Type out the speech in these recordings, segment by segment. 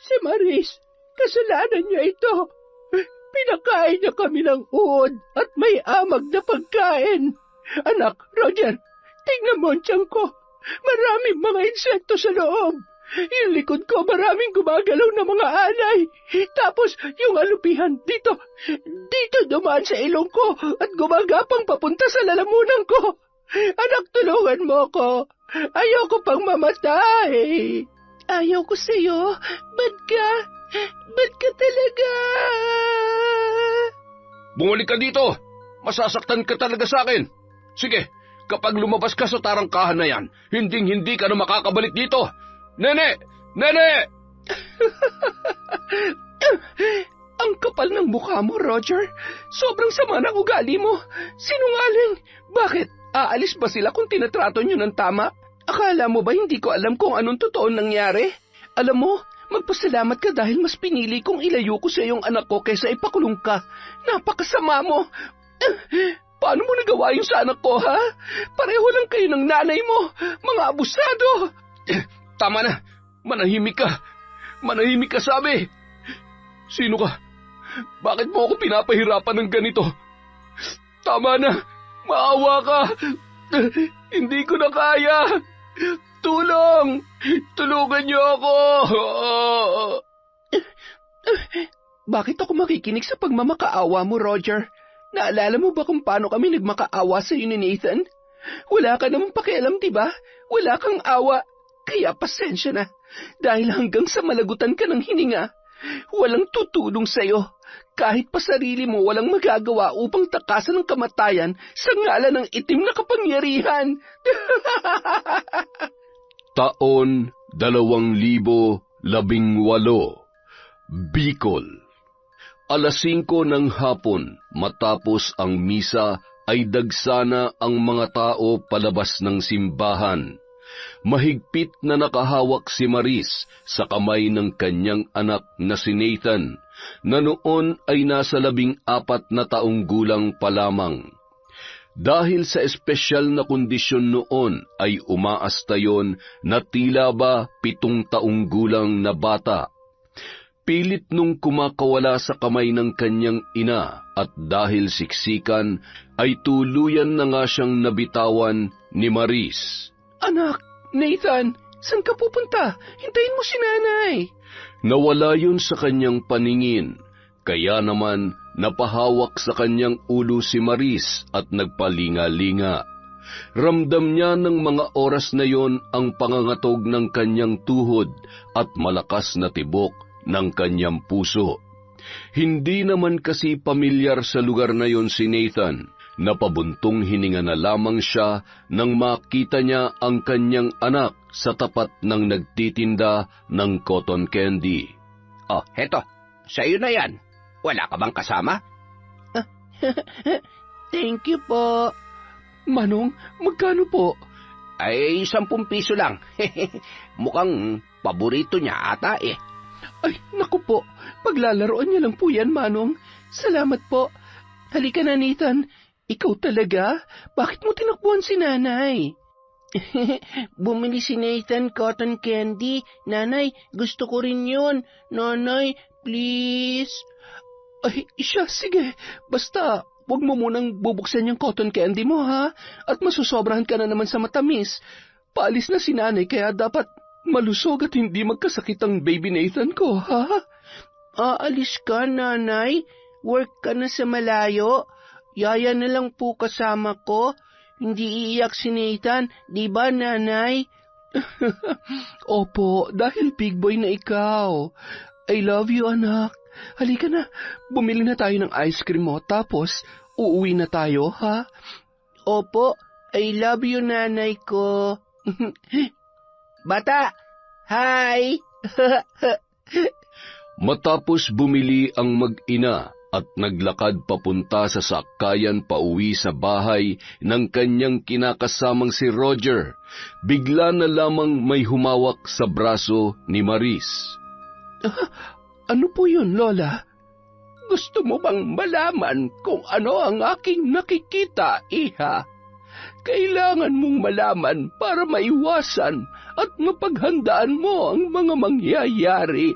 Si Maris, kasalanan niya ito. Pinakain niya kami ng uod at may amag na pagkain. Anak, Roger, tingnan mo ang tiyan ko. Maraming mga insekto sa loob. Yung likod ko, maraming gumagalaw na mga alay. Tapos, yung alupihan dito dumaan sa ilong ko at gumagapang papunta sa lalamunan ko. Anak, tulungan mo ko. Ayoko pang mamatay. Ayaw ko sa'yo. Bad ka? Bad ka talaga? Bumalik ka dito! Masasaktan ka talaga sa akin. Sige, kapag lumabas ka sa tarangkahan na yan, hinding-hindi ka na makakabalik dito. Nene! Nene! Ang kapal ng mukha mo, Roger. Sobrang sama ng ugali mo. Sinungaling. Bakit? Aalis ba sila kung tinatrato nyo ng tama? Akala mo ba hindi ko alam kung anong totoong nangyari? Alam mo, magpasalamat ka dahil mas pinili kong ilayo ko sa iyong anak ko kaysa ipakulong ka. Napakasama mo. Paano mo nagawa yun sa anak ko, ha? Pareho lang kayo ng nanay mo. Mga abusado. Tama na. Manahimik ka. Manahimik ka, sabi. Sino ka? Bakit mo ako pinapahirapan ng ganito? Tama na. Maawa ka. Hindi ko na kaya. Tulong! Tulungan niyo ako! Bakit ako makikinig sa pagmamakaawa mo, Roger? Naalala mo ba kung paano kami nagmakaawa sa iyo ni Nathan? Wala ka namang pakialam, diba? Wala kang awa. Kaya pasensya na. Dahil hanggang sa malagutan ka ng hininga, walang tutulong sa'yo. Kahit pa sarili mo walang magagawa upang takasan ng kamatayan sa ngalan ng itim na kapangyarihan. Taon 2018, Bicol. 5:00 ng hapon matapos ang misa ay dagsana ang mga tao palabas ng simbahan. Mahigpit na nakahawak si Maris sa kamay ng kanyang anak na si Nathan, na noon ay nasa 14 na taong gulang pa lamang. Dahil sa espesyal na kondisyon noon ay umaasta yon na tila ba 7 taong gulang na bata. Pilit nung kumakawala sa kamay ng kanyang ina at dahil siksikan ay tuluyan na nga siyang nabitawan ni Maris. Anak, Nathan, saan ka pupunta? Hintayin mo si nanay. Nawala yun sa kanyang paningin, kaya naman napahawak sa kanyang ulo si Maris at nagpalinga-linga. Ramdam niya ng mga oras na yon ang pangangatog ng kanyang tuhod at malakas na tibok ng kanyang puso. Hindi naman kasi pamilyar sa lugar na yon si Nathan. Napabuntong hininga na lamang siya nang makita niya ang kanyang anak sa tapat ng nagtitinda ng cotton candy. Oh, heto. Sa'yo na yan. Wala ka bang kasama? Thank you po. Manong, magkano po? Ay, 10 piso lang. Mukhang paborito niya ata eh. Ay, naku po. Paglalaroan niya lang po yan, Manong. Salamat po. Halika na, Nathan. Ikaw talaga? Bakit mo tinakbuhan si nanay? Bumili si Nathan cotton candy. Nanay, gusto ko rin yun. Nanay, please. Ay, siya, sige. Basta, huwag mo munang bubuksan yung cotton candy mo, ha? At masusobrahan ka na naman sa matamis. Paalis na si nanay, kaya dapat malusog at hindi magkasakit ang baby Nathan ko, ha? Aalis ka, nanay? Work ka na sa malayo? Yaya na lang po kasama ko. Hindi iiyak si Nathan, di ba, nanay? Opo, dahil big boy na ikaw. I love you, anak. Halika na, bumili na tayo ng ice cream mo, tapos uuwi na tayo, ha? Opo, I love you, nanay ko. Bata, hi! Matapos bumili ang mag-ina at naglakad papunta sa sakayan pauwi sa bahay ng kanyang kinakasamang si Roger, bigla na lamang may humawak sa braso ni Maris. Ano po yun, Lola? Gusto mo bang malaman kung ano ang aking nakikita, iha? Kailangan mong malaman para maiwasan at mapaghandaan mo ang mga mangyayari.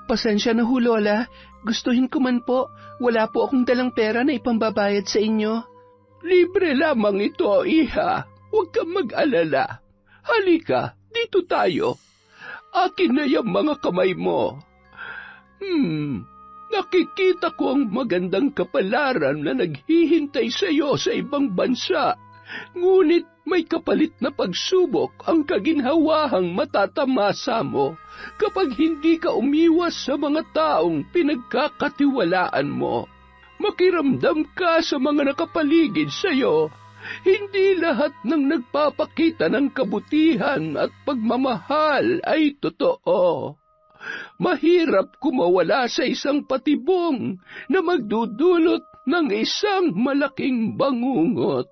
Pasensya na ho, Lola. Gustuhin ko man po. Wala po akong dalang pera na ipambabayad sa inyo. Libre lamang ito, iha. Huwag kang mag-alala. Halika, dito tayo. Akin na yung mga kamay mo. Nakikita ko ang magandang kapalaran na naghihintay sa iyo sa ibang bansa. Ngunit may kapalit na pagsubok ang kaginhawahang matatamasa mo kapag hindi ka umiwas sa mga taong pinagkakatiwalaan mo. Makiramdam ka sa mga nakapaligid sa iyo. Hindi lahat ng nagpapakita ng kabutihan at pagmamahal ay totoo. Mahirap kumawala sa isang patibong na magdudulot ng isang malaking bangungot.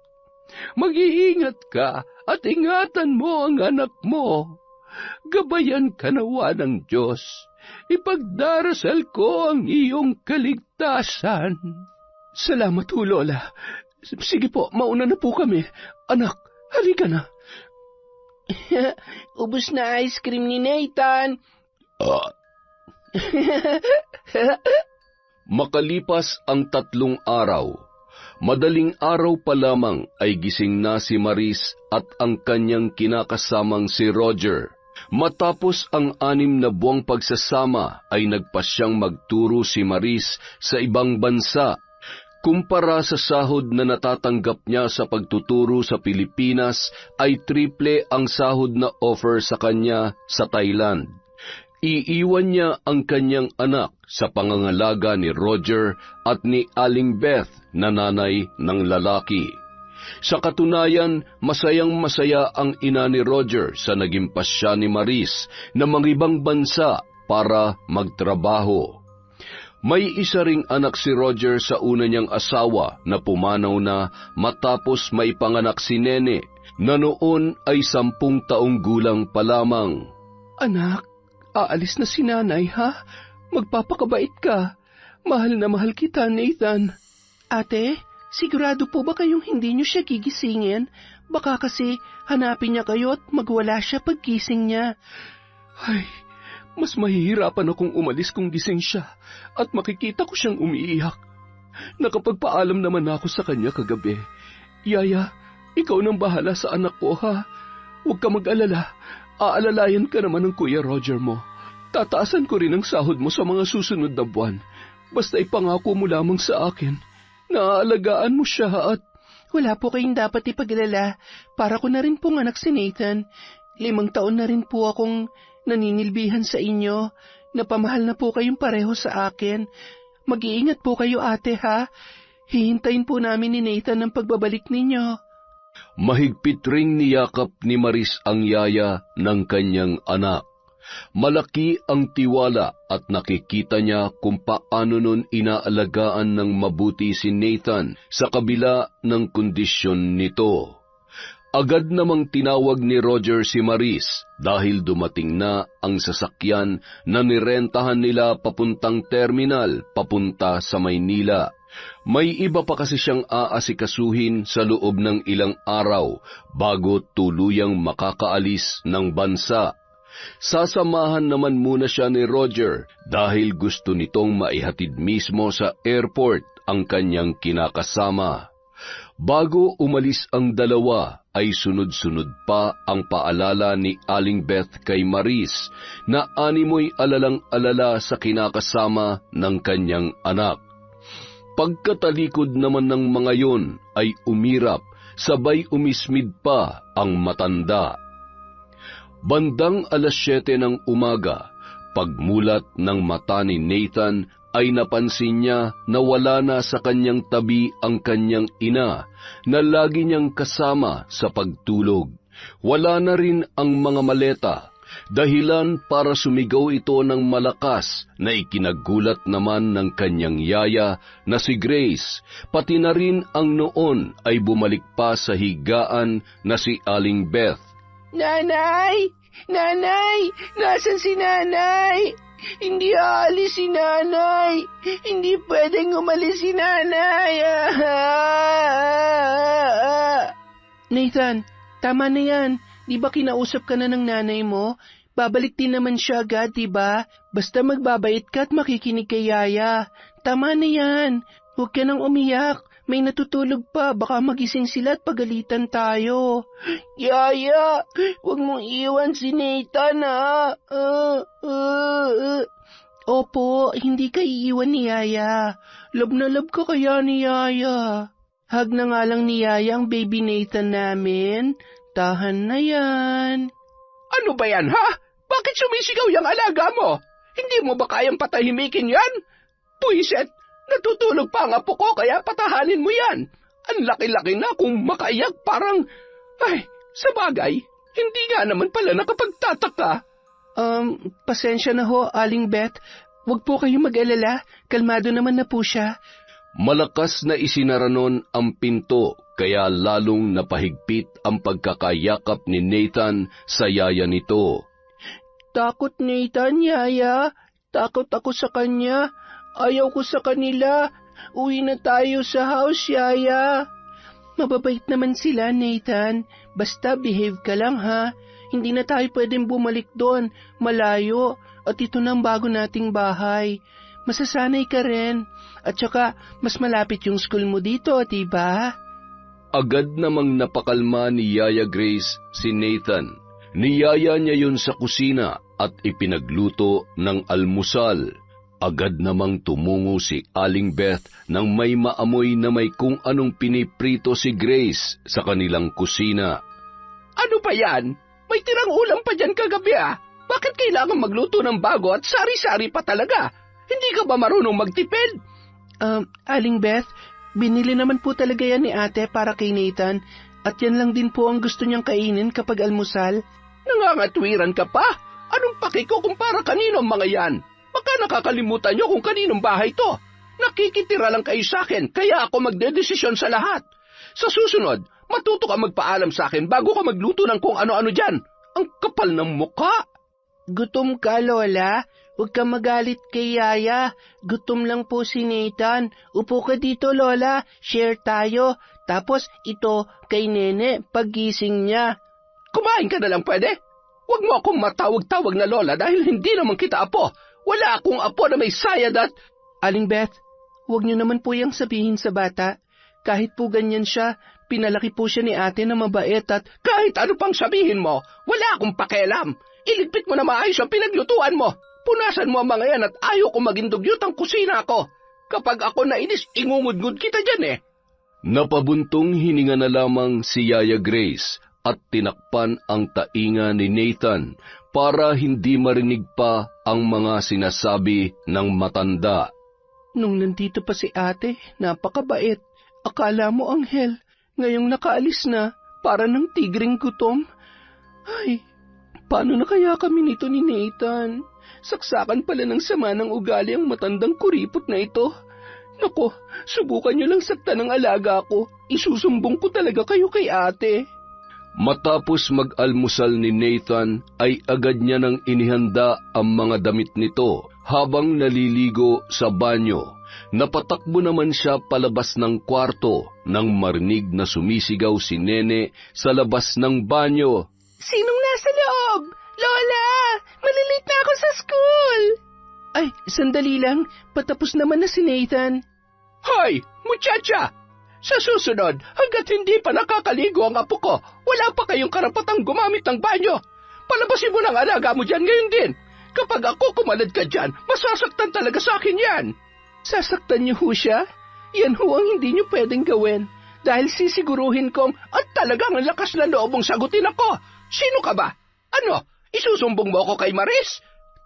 Mag-iingat ka at ingatan mo ang anak mo. Gabayan ka nawa ng Diyos. Ipagdarasal ko ang iyong kaligtasan. Salamat ho, Lola. Sige po, mauna na po kami. Anak, halika na. Ubus na ice cream ni Nathan. Makalipas ang 3 araw, madaling araw pa lamang ay gising na si Maris at ang kanyang kinakasamang si Roger. Matapos ang 6 na buwang pagsasama ay nagpasyang magturo si Maris sa ibang bansa. Kumpara sa sahod na natatanggap niya sa pagtuturo sa Pilipinas ay triple ang sahod na offer sa kanya sa Thailand. Iiwan niya ang kanyang anak sa pangangalaga ni Roger at ni Aling Beth na nanay ng lalaki. Sa katunayan, masayang-masaya ang ina ni Roger sa naging pasya ni Maris na mangibang bansa para magtrabaho. May isa ring anak si Roger sa una niyang asawa na pumanaw na matapos maipanganak si Nene na noon ay 10 taong gulang pa lamang. Anak, aalis na si nanay, ha? Magpapakabait ka. Mahal na mahal kita, Nathan. Ate, sigurado po ba kayong hindi niyo siya gigisingin? Baka kasi hanapin niya kayo at magwala siya paggising niya. Ay, mas mahihirapan akong umalis kung gising siya at makikita ko siyang umiiyak. Nakapagpaalam naman ako sa kanya kagabi. Yaya, ikaw nang bahala sa anak ko, ha? Huwag ka mag-alala. Aalalayan ka naman ng Kuya Roger mo. Tataasan ko rin ang sahod mo sa mga susunod na buwan. Basta ipangako mo lamang sa akin na aalagaan mo siya at... Wala po kayong dapat ipag-alala. Para ko na rin pong anak si Nathan. 5 taon na rin po akong naninilbihan sa inyo. Napamahal na po kayong pareho sa akin. Mag-iingat po kayo, ate, ha? Hihintayin po namin ni Nathan ang pagbabalik ninyo. Mahigpit ring niyakap ni Maris ang yaya ng kanyang anak. Malaki ang tiwala at nakikita niya kung paano nun inaalagaan ng mabuti si Nathan sa kabila ng kondisyon nito. Agad namang tinawag ni Roger si Maris dahil dumating na ang sasakyan na nirentahan nila papuntang terminal papunta sa Maynila. May iba pa kasi siyang aasikasuhin sa loob ng ilang araw bago tuluyang makakaalis ng bansa. Sasamahan naman muna siya ni Roger dahil gusto nitong maihatid mismo sa airport ang kanyang kinakasama. Bago umalis ang dalawa ay sunod-sunod pa ang paalala ni Aling Beth kay Maris na animoy alalang-alala sa kinakasama ng kanyang anak. Pagkatalikod naman ng mga yon ay umirap, sabay umismid pa ang matanda. Bandang 7:00 ng umaga, pagmulat ng mata ni Nathan ay napansin niya na wala na sa kanyang tabi ang kanyang ina na lagi niyang kasama sa pagtulog. Wala na rin ang mga maleta, dahilan para sumigaw ito ng malakas na ikinagulat naman ng kanyang yaya na si Grace, pati na rin ang noon ay bumalik pa sa higaan na si Aling Beth. Nanay! Nanay! Nasaan si nanay? Hindi aalis si nanay. Hindi pwedeng umalis si nanay. Nathan, tama na yan. Di ba kinausap ka na ng nanay mo? babalik din naman siya agad, diba? Basta magbabait ka at makikinig kay Yaya. Tama na yan. Huwag ka nang umiyak. May natutulog pa, baka magising sila at pagalitan tayo. Yaya, huwag mong iwan si Nathan, ha? Opo, hindi ka iiwan ni Yaya. Love na love ka kaya ni Yaya. Hug na nga lang ni Yaya ang baby Nathan namin. Tahan na yan. Ano ba yan, ha? Bakit sumisigaw yung alaga mo? Hindi mo ba kayang patahimikin yan? Puiset, natutulog pa ang apo ko kaya patahanin mo yan. Ang laki-laki na kung makaiyak parang... Ay, sa bagay, hindi nga naman pala nakapagtataka. Pasensya na ho, Aling Beth. Huwag po kayong mag-alala. Kalmado naman na po siya. Malakas na isinara nun ang pinto, kaya lalong napahigpit ang pagkakayakap ni Nathan sa yaya nito. Takot, Nathan, Yaya. Takot ako sa kanya. Ayaw ko sa kanila. Uwi na tayo sa house, Yaya. Mababait naman sila, Nathan. Basta behave ka lang, ha? Hindi na tayo pwedeng bumalik doon. Malayo. At ito na ang bago nating bahay. Masasanay ka rin. At saka, mas malapit yung school mo dito, diba? Agad namang napakalma ni Yaya Grace si Nathan. Niyaya niya yun sa kusina at ipinagluto ng almusal. Agad namang tumungo si Aling Beth nang may maamoy na may kung anong piniprito si Grace sa kanilang kusina. Ano ba yan? May tirang ulam pa dyan kagabi, ah. Bakit kailangan magluto ng bago at sari-sari pa talaga? Hindi ka ba marunong magtipid? Aling Beth, binili naman po talaga yan ni ate para kay Nathan at yan lang din po ang gusto niyang kainin kapag almusal. Nangangatwiran ka pa? Anong paki ko kung para kanino ang mga yan? Baka nakakalimutan niyo kung kaninong bahay to. Nakikitira lang kayo sa akin, kaya ako magdedesisyon sa lahat. Sa susunod, matuto ka magpaalam sa akin bago ka magluto ng kung ano-ano dyan. Ang kapal ng mukha. Gutom ka, Lola? Huwag ka magalit kay Yaya. Gutom lang po si Nathan. Upo ka dito, Lola. Share tayo. Tapos ito kay Nene paggising niya. Kumain ka na lang pwede? Huwag mo akong matawag-tawag na Lola dahil hindi naman kita apo. Wala akong apo na may sayad at... Aling Beth, huwag niyo naman po yung sabihin sa bata. Kahit po ganyan siya, pinalaki po siya ni ate na mabait at... Kahit ano pang sabihin mo, wala akong pakialam. Iligpit mo na maayos ang pinaglutuan mo. Punasan mo ang mga yan at ayaw ko maging dugyot ang kusina ko. Kapag ako nainis, ingungud-ngud kita dyan eh. Napabuntong hininga na lamang si Yaya Grace at tinakpan ang tainga ni Nathan para hindi marinig pa ang mga sinasabi ng matanda. Nung nandito pa si ate, napakabait. Akala mo anghel, ngayong nakaalis na, para ng tigring gutom. Ay, paano na kaya kami nito ni Nathan? Saksakan pala ng sama ng ugali ang matandang kuripot na ito. Nako, subukan niyo lang saktan ng alaga ko. Isusumbong ko talaga kayo kay ate. Matapos mag-almusal ni Nathan ay agad niya nang inihanda ang mga damit nito habang naliligo sa banyo. Napatakbo naman siya palabas ng kwarto nang marinig na sumisigaw si Nene sa labas ng banyo. Sinong nasa loob? Lola, malilate na ako sa school. Ay, sandali lang. Patapos naman na si Nathan. Hoy, muchacha! Sa susunod, hanggat hindi pa nakakaligo ang apo ko, wala pa kayong karapatang gumamit ng banyo. Palabasin mo ng alaga mo dyan ngayon din. Kapag ako kumalad ka dyan, masasaktan talaga sa akin yan. Sasaktan niyo ho siya? Yan ho ang hindi niyo pwedeng gawin. Dahil sisiguruhin kong at talagang ang lakas na loob mong sagutin ako. Sino ka ba? Ano, isusumbong mo ako kay Maris?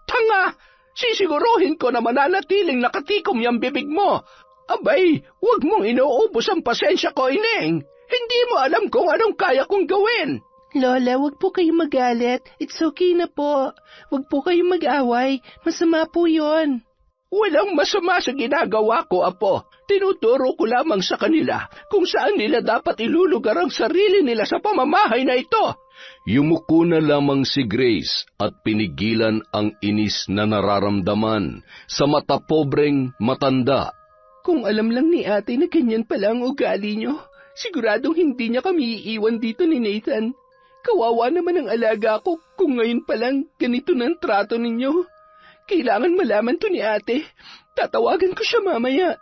Tanga! Sisiguruhin ko na mananatiling nakatikom yung bibig mo. Abay, huwag mong inuubos ang pasensya ko, Ineng. Hindi mo alam kung anong kaya kong gawin. Lola, huwag po kayong magalit. It's okay na po. Huwag po kayong mag-away. Masama po yon. Walang masama sa ginagawa ko, Apo. Tinuturo ko lamang sa kanila kung saan nila dapat ilulugar ang sarili nila sa pamamahay na ito. Yumuko na lamang si Grace at pinigilan ang inis na nararamdaman sa matapobreng matanda. Kung alam lang ni ate na ganyan pala ang ugali niyo, siguradong hindi niya kami iiwan dito ni Nathan. Kawawa naman ang alaga ko kung ngayon pa lang ganito ng trato ninyo. Kailangan malaman to ni ate. Tatawagan ko siya mamaya.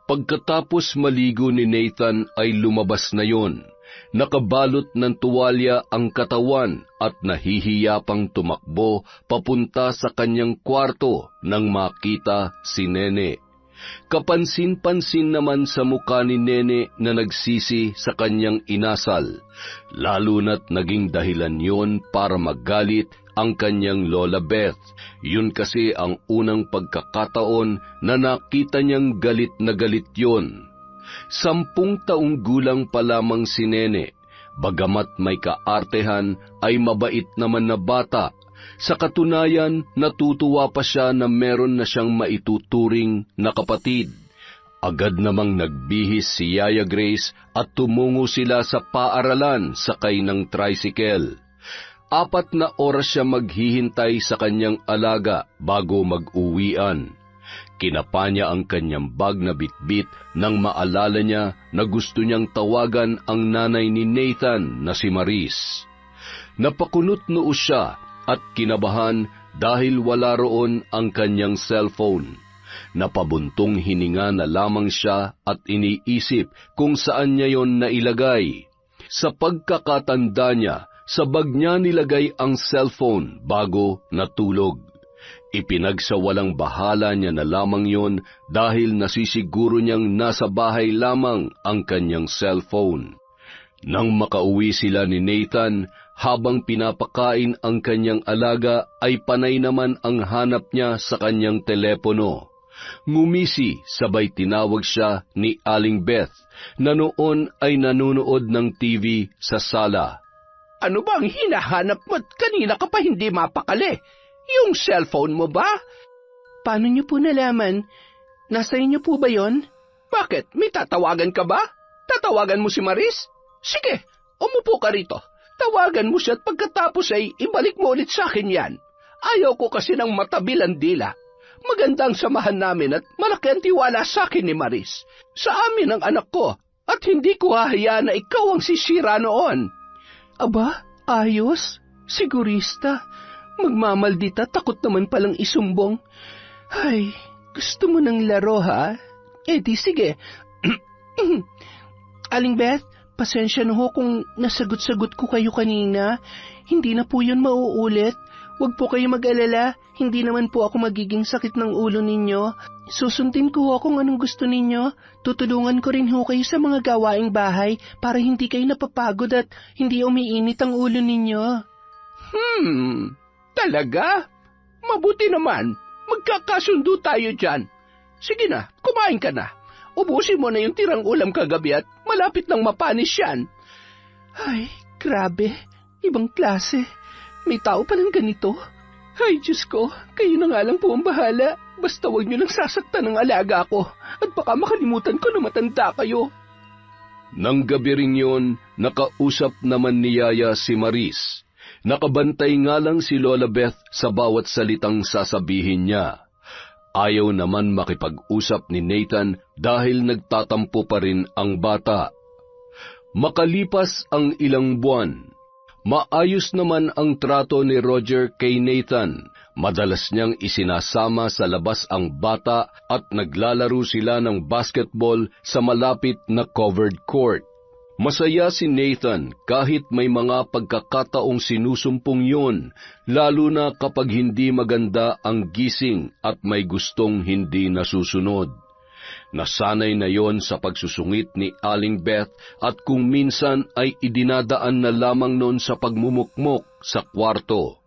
Pagkatapos maligo ni Nathan ay lumabas na yon. Nakabalot ng tuwalya ang katawan at nahihiya pang tumakbo papunta sa kanyang kwarto nang makita si Nene. Kapansin-pansin naman sa mukha ni Nene na nagsisi sa kanyang inasal, lalo na't naging dahilan yon para magalit ang kanyang Lola Beth. Yun kasi ang unang pagkakataon na nakita niyang galit na galit yon. 10 taong gulang pa lamang si Nene, bagamat may kaartehan ay mabait naman na bata. Sa katunayan, natutuwa pa siya na meron na siyang maituturing na kapatid. Agad namang nagbihis si Yaya Grace at tumungo sila sa paaralan sakay ng tricycle. 4 na oras siya maghihintay sa kanyang alaga bago mag-uwian. Kinapa niya ang kanyang bag na bitbit nang maalala niya na gusto niyang tawagan ang nanay ni Nathan na si Maris. Napakunot noo siya at kinabahan dahil wala roon ang kanyang cellphone. Napabuntong hininga na lamang siya at iniisip kung saan niya yon nailagay. Sa pagkakatanda niya, sa bag niya nilagay ang cellphone bago natulog. Ipinagsawalang bahala niya na lamang yon dahil nasisiguro niyang nasa bahay lamang ang kanyang cellphone. Nang makauwi sila ni Nathan, habang pinapakain ang kanyang alaga ay panay naman ang hanap niya sa kanyang telepono. Ngumisi sabay tinawag siya ni Aling Beth na noon ay nanonood ng TV sa sala. Ano ba ang hinahanap mo at kanina ka pa hindi mapakali? Yung cellphone mo ba? Paano niyo po nalaman? Nasa inyo po ba yon? Bakit? May tatawagan ka ba? Tatawagan mo si Maris? Sige, umupo ka rito. Tawagan mo siya at pagkatapos ay ibalik mo ulit sa akin yan. Ayaw ko kasi ng matabilang dila. Magandang samahan namin at malaki ang tiwala sa akin ni Maris. Sa amin ang anak ko at hindi ko hahayaan na ikaw ang sisira noon. Aba, ayos. Sigurista. Magmamaldita, takot naman palang isumbong. Ay, gusto mo ng laro ha? Eh di sige. Aling Beth, pasensya na ho kung nasagot-sagot ko kayo kanina. Hindi na po yun mauulit. Huwag po kayo mag-alala. Hindi naman po ako magiging sakit ng ulo ninyo. Susundin ko ho kung anong gusto ninyo. Tutulungan ko rin ho kayo sa mga gawaing bahay para hindi kayo napapagod at hindi umiinit ang ulo ninyo. Talaga? Mabuti naman. Magkakasundo tayo dyan. Sige na, kumain ka na. Ubusin mo na yung tirang ulam kagabi at malapit nang mapanis yan. Ay, grabe. Ibang klase. May tao palang ganito. Ay, Diyos ko, kayo na nga lang po ang bahala. Basta huwag niyo lang sasaktan ng alaga ko. At baka makalimutan ko na matanda kayo. Nang gabi rin yun, nakausap naman ni Yaya si Maris. Nakabantay nga lang si Lola Beth sa bawat salitang sasabihin niya. Ayaw naman makipag-usap ni Nathan dahil nagtatampo pa rin ang bata. Makalipas ang ilang buwan, maayos naman ang trato ni Roger kay Nathan. Madalas niyang isinasama sa labas ang bata at naglalaro sila ng basketball sa malapit na covered court. Masaya si Nathan kahit may mga pagkakataong sinusumpong yun, lalo na kapag hindi maganda ang gising at may gustong hindi nasusunod. Nasanay na yon sa pagsusungit ni Aling Beth at kung minsan ay idinadaan na lamang noon sa pagmumukmok sa kwarto.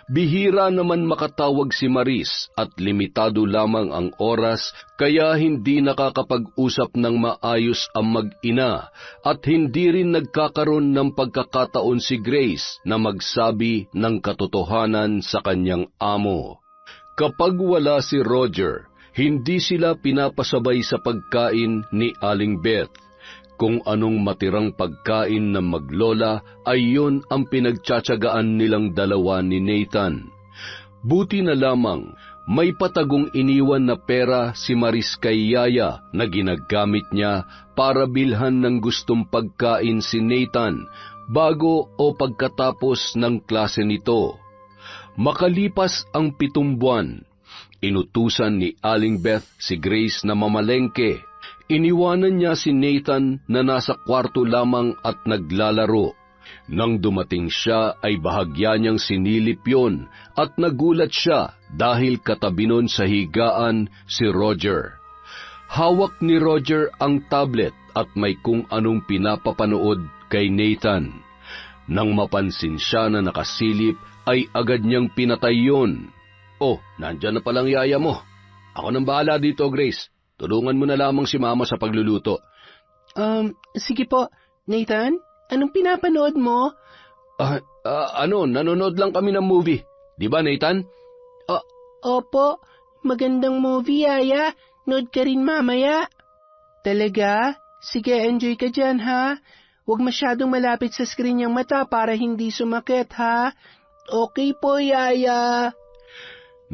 Bihira naman makatawag si Maris at limitado lamang ang oras kaya hindi nakakapag-usap ng maayos ang mag-ina at hindi rin nagkakaroon ng pagkakataon si Grace na magsabi ng katotohanan sa kanyang amo. Kapag wala si Roger, hindi sila pinapasabay sa pagkain ni Aling Beth. Kung anong matirang pagkain ng maglola ay yun ang pinagtsatsagaan nilang dalawa ni Nathan. Buti na lamang, May patagong iniwan na pera si Maris kay Yaya na ginagamit niya para bilhan ng gustong pagkain si Nathan bago o pagkatapos ng klase nito. Makalipas ang 7 buwan, inutusan ni Aling Beth si Grace na mamalengke. Iniwanan niya si Nathan na nasa kwarto lamang at naglalaro. Nang dumating siya ay bahagya niyang sinilip yon at nagulat siya dahil katabi nun sa higaan si Roger. Hawak ni Roger ang tablet at may kung anong pinapapanood kay Nathan. Nang mapansin siya na nakasilip ay agad niyang pinatay yun. "Oh, nandyan na palang yaya mo. Ako nang bahala dito, Grace. Tulungan mo na lamang si Mama sa pagluluto." Sige po, Nathan. Anong pinapanood mo? Nanonood lang kami ng movie. Di ba, Nathan? Opo, magandang movie, Yaya. Nood ka rin mamaya. Talaga? Sige, enjoy ka dyan, ha? Huwag masyadong malapit sa screen yung mata para hindi sumakit, ha? Okay po, Yaya.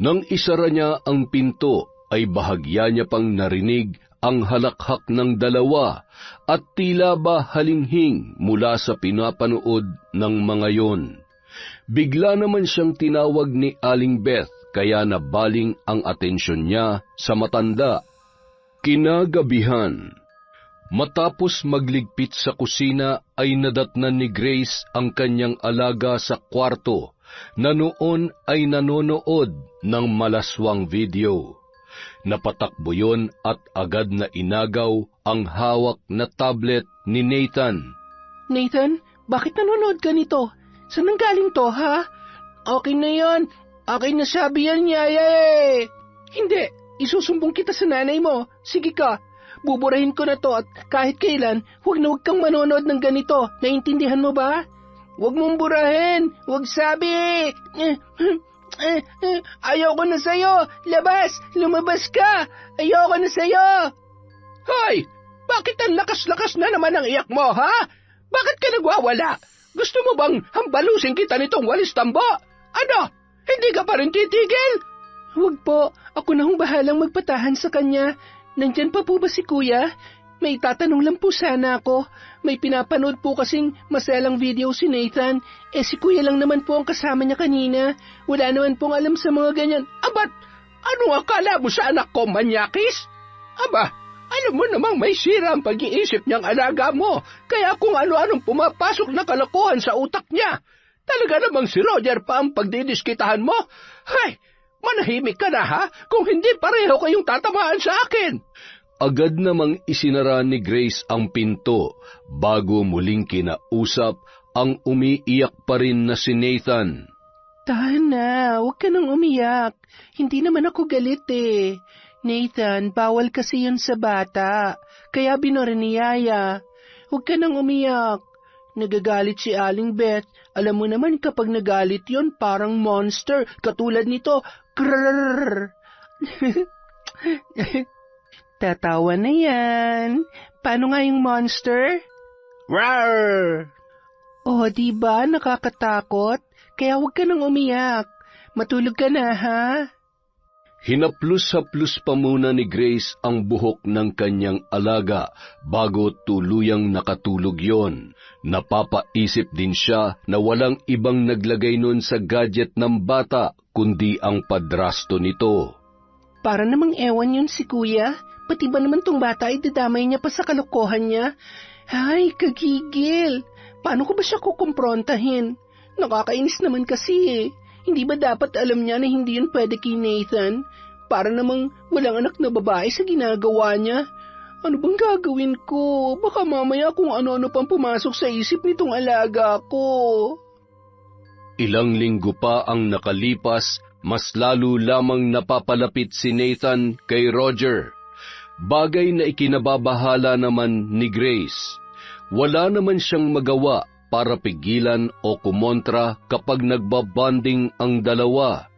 Nang isara niya ang pinto, ay bahagya niya pang narinig ang halakhak ng dalawa at tila ba halinghing mula sa pinapanood ng mga yon. Bigla naman siyang tinawag ni Aling Beth kaya nabaling ang atensyon niya sa matanda. Kinagabihan, matapos magligpit sa kusina ay nadatnan ni Grace ang kanyang alaga sa kwarto na noon ay nanonood ng malaswang video. Napatakbo yon at agad na inagaw ang hawak na tablet ni Nathan. Nathan, bakit nanonood ka nito? Saan nang galing to, ha? Okay na yon. Okay na sabi yan, Yaya eh. Hindi, isusumbong kita sa nanay mo. Sige ka, buburahin ko na to at kahit kailan, huwag kang manonood ng ganito. Naintindihan mo ba? Huwag mong burahin, huwag sabi. Ayoko na sa'yo! Labas! Lumabas ka! Ayoko na sa'yo! Hoy! Bakit ang lakas-lakas na naman ang iyak mo, ha? Bakit ka nagwawala? Gusto mo bang hambalusin kita nitong walis tambo? Ano? Hindi ka pa rin titigil? Huwag po. Ako na hong bahalang magpatahan sa kanya. Nandyan pa po ba si Kuya? May tatanong lang po sana ako. May pinapanood po kasing maselang video si Nathan. Si Kuya lang naman po ang kasama niya kanina. Wala naman pong alam sa mga ganyan. Abat, ano akala mo sa anak ko, manyakis? Aba, alam mo namang may sira ang pag-iisip niyang alaga mo. Kaya kung ano-anong pumapasok na kalokohan sa utak niya. Talaga namang si Roger pa ang pagdidiskitahan mo? Hay, manahimik ka na, ha? Kung hindi, pareho kayong tatamaan sa akin. Agad namang isinara ni Grace ang pinto bago muling kinausap ang umiiyak pa rin na si Nathan. Tahan na, huwag ka nang umiyak. Hindi naman ako galit eh. Nathan, bawal kasi yun sa bata. Kaya binura ni Yaya. Huwag ka nang umiyak. Nagagalit si Aling Beth. Alam mo naman kapag nagalit yun, parang monster. Katulad nito. Krrrr. Tatawa na yan. Paano nga yung monster? Rawr! Oh, diba? Nakakatakot. Kaya huwag ka nang umiyak. Matulog ka na, ha? Hinaplos-haplos pa muna ni Grace ang buhok ng kanyang alaga bago tuluyang nakatulog yon. Napapaisip din siya na walang ibang naglagay nun sa gadget ng bata kundi ang padrasto nito. Para namang ewan yun si Kuya. Pati ba naman tong bata ay dadamay niya pa sa kalokohan niya? Ay, kagigil. Paano ko ba siya kukumprontahin? Nakakainis naman kasi eh. Hindi ba dapat alam niya na hindi yun pwede kay Nathan? Para namang walang anak na babae sa ginagawa niya. Ano bang gagawin ko? Baka mamaya kung ano-ano pang pumasok sa isip nitong alaga ko. Ilang linggo pa ang nakalipas, mas lalo lamang napapalapit si Nathan kay Roger. Bagay na ikinababahala naman ni Grace. Wala naman siyang magawa para pigilan o kumontra kapag nagbabanding ang dalawa.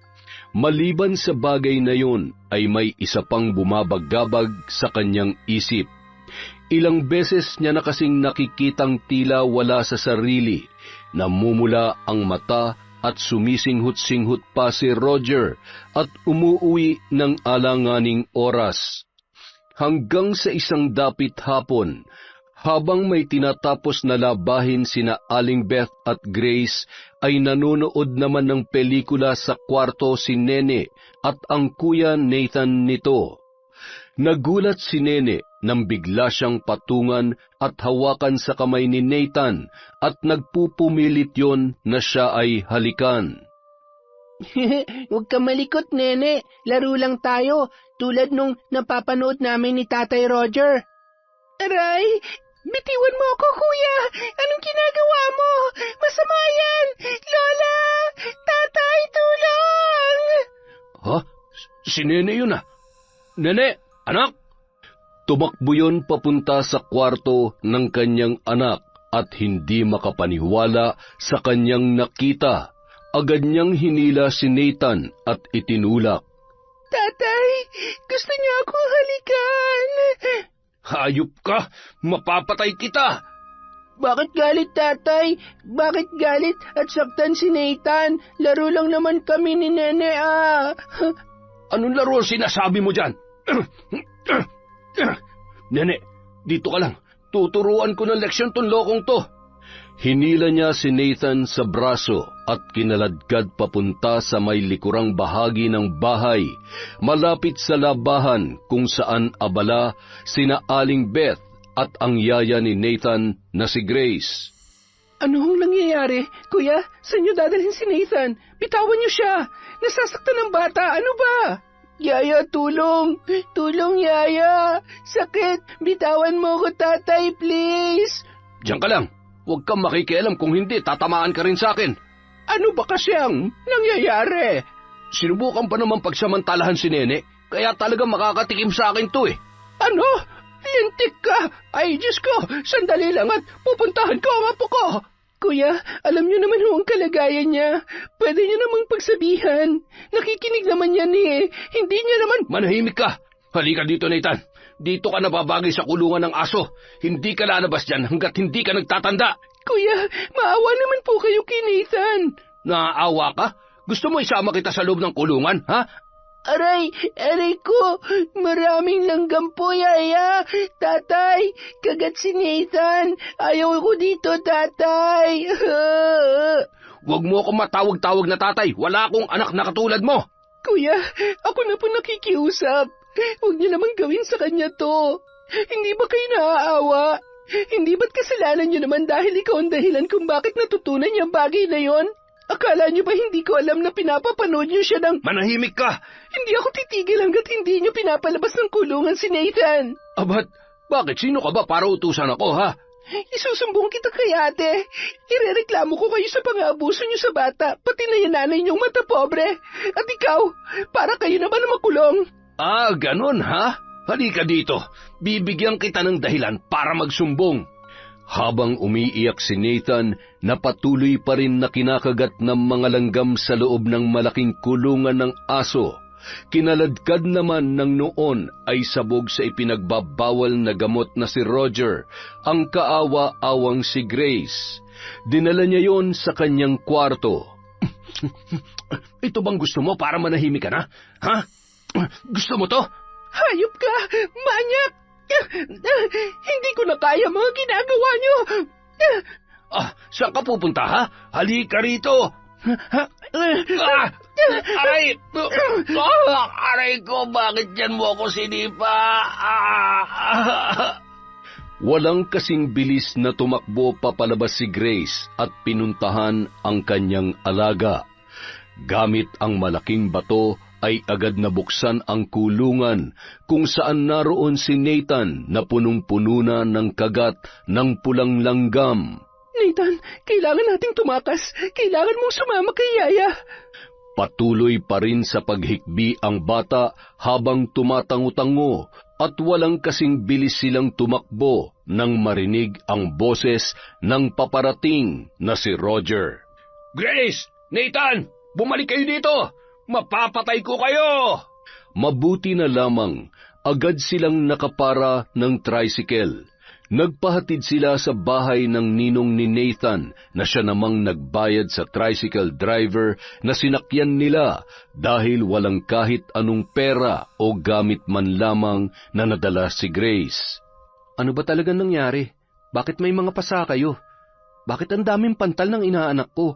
Maliban sa bagay na yun, ay may isa pang bumabagabag sa kanyang isip. Ilang beses niya na kasing nakikitang tila wala sa sarili, namumula ang mata at sumisinghut-singhut pa si Roger at umuwi ng alanganing oras. Hanggang sa isang dapit hapon, habang may tinatapos na labahin sina Aling Beth at Grace, ay nanonood naman ng pelikula sa kwarto si Nene at ang kuya Nathan nito. Nagulat si Nene nang bigla siyang patungan at hawakan sa kamay ni Nathan at nagpupumilit yon na siya ay halikan. Huwag ka malikot, Nene. Laro lang tayo, tulad nung napapanood namin ni Tatay Roger. Aray, bitiwan mo ako, kuya. Anong ginagawa mo? Masama yan! Lola! Tatay, tulong! Ha? Si Nene yun ah. Nene, anak! Tumakbo yun papunta sa kwarto ng kanyang anak at hindi makapaniwala sa kanyang nakita. Agad niyang hinila si Nathan at itinulak. Tatay, gusto niya akong halikan. Hayop ka! Mapapatay kita! Bakit galit, tatay? Bakit galit at saktan si Nathan? Laro lang naman kami ni Nene, ah. Anong laro sinasabi mo dyan? Nene, dito ka lang. Tuturuan ko ng leksyon tong lokong to. Hinila niya si Nathan sa braso at kinaladkad papunta sa may likurang bahagi ng bahay, malapit sa labahan kung saan abala sina Aling Beth at ang yaya ni Nathan na si Grace. Anong nangyayari? Kuya, saan niyo dadalhin si Nathan? Bitawan niyo siya. Nasasaktan ng bata. Ano ba? Yaya, tulong! Tulong, Yaya! Sakit! Bitawan mo ko, tatay, please! Diyan ka lang. Huwag kang makikialam, kung hindi, tatamaan ka rin sa akin. Ano ba kasyang nangyayari? Sinubukan pa naman pagsamantalahan si Nene, kaya talaga makakatikim sa akin to eh. Ano? Lintik ka! Ay, Diyos ko! Sandali lang at pupuntahan ko ang apo ko! Kuya, alam niyo naman ho ang kalagayan niya. Pwede niyo namang pagsabihan. Nakikinig naman yan eh. Hindi niya naman... Manahimik ka! Halika dito, Nathan. Dito ka nababagay sa kulungan ng aso. Hindi ka lalabas dyan hanggat hindi ka nagtatanda. Kuya, maawa naman po kayo kay Nathan. Naaawa ka? Gusto mo isama kita sa loob ng kulungan, ha? Aray ko, maraming langgam po, Yaya. Tatay, kagat si Nathan. Ayaw ko dito, tatay. Huwag mo akong matawag-tawag na tatay. Wala akong anak na katulad mo. Kuya, ako na po nakikiusap. Huwag niyo naman gawin sa kanya to. Hindi ba kayo naaawa? Hindi ba't kasalanan niyo naman dahil ikaw ang dahilan kung bakit natutunan niya bagay na yon? Akala niyo ba hindi ko alam na pinapapanood niyo siya ng... Manahimik ka! Hindi ako titigil hanggat hindi niyo pinapalabas ng kulungan si Nathan. Abat, bakit? Sino ka ba para utusan ako, ha? Isusumbong kita kay ate. Irereklamo ko kayo sa pang-aabuso niyo sa bata, pati na yung nanay niyong mata pobre. At ikaw, para kayo naman na makulong. Ah, ganun ha? Halika dito. Bibigyan kita ng dahilan para magsumbong. Habang umiiyak si Nathan, napatuloy pa rin na kinakagat ng mga langgam sa loob ng malaking kulungan ng aso. Kinaladkad naman ng noon ay sabog sa ipinagbabawal na gamot na si Roger, ang kaawa-awang si Grace. Dinala niya yon sa kanyang kwarto. Ito bang gusto mo para manahimik ka na? Ha? Gusto mo to? Hayop ka! Manyak! Hindi ko na kaya mga ginagawa niyo! Saan ka pupunta, ha? Halika rito! Aray! Aray ko, bakit yan mo ako sinipa? Walang kasing bilis na tumakbo papalabas si Grace at pinuntahan ang kanyang alaga. Gamit ang malaking bato, ay agad nabuksan ang kulungan kung saan naroon si Nathan na punong-puno na ng kagat ng pulang langgam. Nathan, kailangan nating tumakas. Kailangan mong sumama kay Yaya. Patuloy pa rin sa paghikbi ang bata habang tumatango-tango at walang kasing bilis silang tumakbo nang marinig ang boses ng paparating na si Roger. Grace! Nathan! Bumalik kayo dito! Mapapatay ko kayo! Mabuti na lamang, agad silang nakapara ng tricycle. Nagpahatid sila sa bahay ng ninong ni Nathan na siya namang nagbayad sa tricycle driver na sinakyan nila dahil walang kahit anong pera o gamit man lamang na nadala si Grace. Ano ba talagang nangyari? Bakit may mga pasa kayo? Bakit ang daming pantal ng inaanak ko?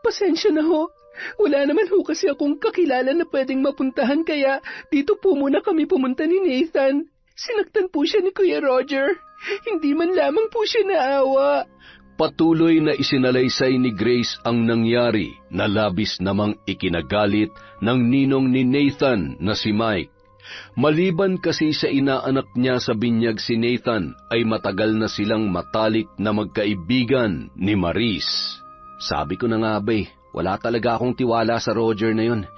Pasensya na ho. Wala naman ho kasi akong kakilala na pwedeng mapuntahan kaya dito po muna kami pumunta ni Nathan. Sinaktan po siya ni Kuya Roger. Hindi man lamang po siya naawa. Patuloy na isinalaysay ni Grace ang nangyari na labis namang ikinagalit ng ninong ni Nathan na si Mike. Maliban kasi sa inaanak niya sa binyag si Nathan ay matagal na silang matalik na magkaibigan ni Maris. Sabi ko na nga ba wala talaga akong tiwala sa Roger na yun.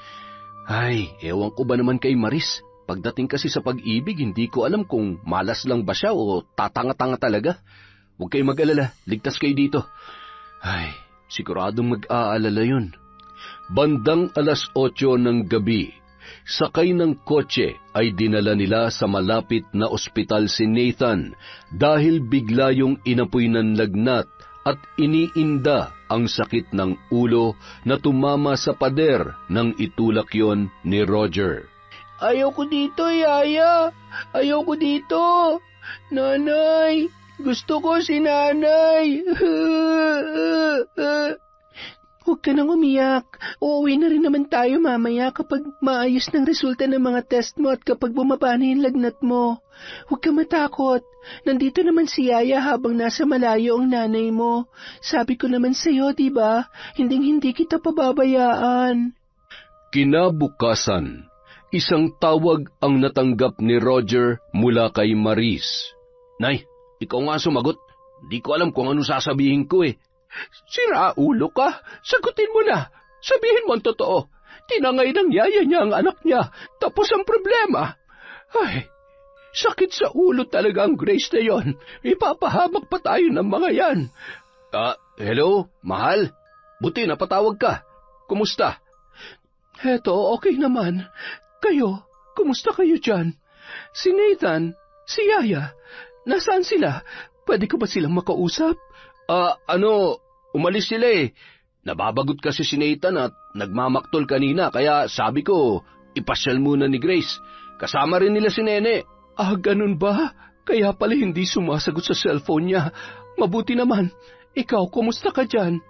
Ay, ewan ko ba naman kay Maris? Pagdating kasi sa pag-ibig, hindi ko alam kung malas lang ba siya o tatanga-tanga talaga. Huwag kayo mag-alala, ligtas kayo dito. Ay, siguradong mag-aalala yun. Bandang 8:00 ng gabi, sakay ng kotse ay dinala nila sa malapit na ospital si Nathan dahil bigla yung inapoy ng lagnat at iniinda ang sakit ng ulo na tumama sa pader nang itulak yon ni Roger. Ayaw ko dito, Yaya. Ayaw ko dito. Nanay, gusto ko si Nanay. Huwag ka nang umiyak. Uuwi na rin naman tayo mamaya kapag maayos ng resulta ng mga test mo at kapag bumaba na yung lagnat mo. Huwag ka matakot. Nandito naman si Yaya habang nasa malayo ang nanay mo. Sabi ko naman sa'yo, diba? Hinding-hindi kita pababayaan. Kinabukasan, isang tawag ang natanggap ni Roger mula kay Maris. Nay, ikaw nga sumagot. Di ko alam kung ano sasabihin ko Sira ulo ka. Sagutin mo na. Sabihin mo ang totoo. Tinangay ng yaya niya ang anak niya. Tapos ang problema. Ay, sakit sa ulo talaga ang Grace na yon. Ipapahamak pa tayo ng mga yan. Hello, mahal. Buti napatawag ka. Kumusta? Heto, okay naman. Kayo, kumusta kayo dyan? Si Nathan, si Yaya, nasaan sila? Pwede ko ba silang makausap? Umalis sila Nababagot kasi si Nathan at nagmamaktol kanina kaya sabi ko, ipasyal muna ni Grace. Kasama rin nila si Nene. Ganun ba? Kaya pala hindi sumasagot sa cellphone niya. Mabuti naman. Ikaw, kumusta ka dyan?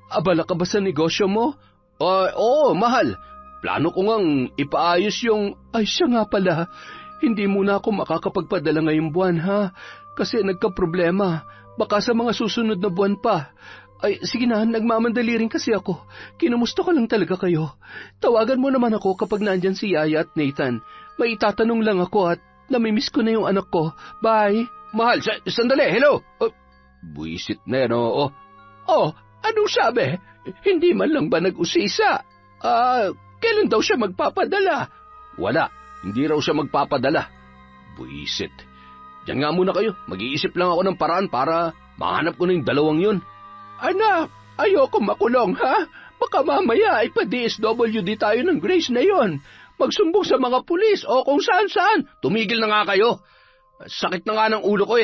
Abala ka ba sa negosyo mo? Oo, mahal. Plano ko ngang ipaayos yung... Ay, siya nga pala. Hindi muna ako makakapagpadala ngayong buwan, ha? Kasi nagka-problema. Baka sa mga susunod na buwan pa. Ay, sige na, nagmamandali rin kasi ako. Kinumusta ko lang talaga kayo. Tawagan mo naman ako kapag nandyan si Yaya at Nathan. May itatanong lang ako at namimiss ko na yung anak ko. Bye. Mahal, sandali, hello. Buisit na yan, Anong sabi? Hindi man lang ba nag-usisa? Kailan daw siya magpapadala? Wala, hindi raw siya magpapadala. Buisit. Diyan nga muna kayo, mag-iisip lang ako ng paraan para mahanap ko na yung dalawang yun. Anak, ayoko makulong, ha? Baka mamaya ay pa-DSWD tayo ng Grace na yon. Magsumbong sa mga pulis o kung saan-saan. Tumigil na nga kayo. Sakit na nga ng ulo ko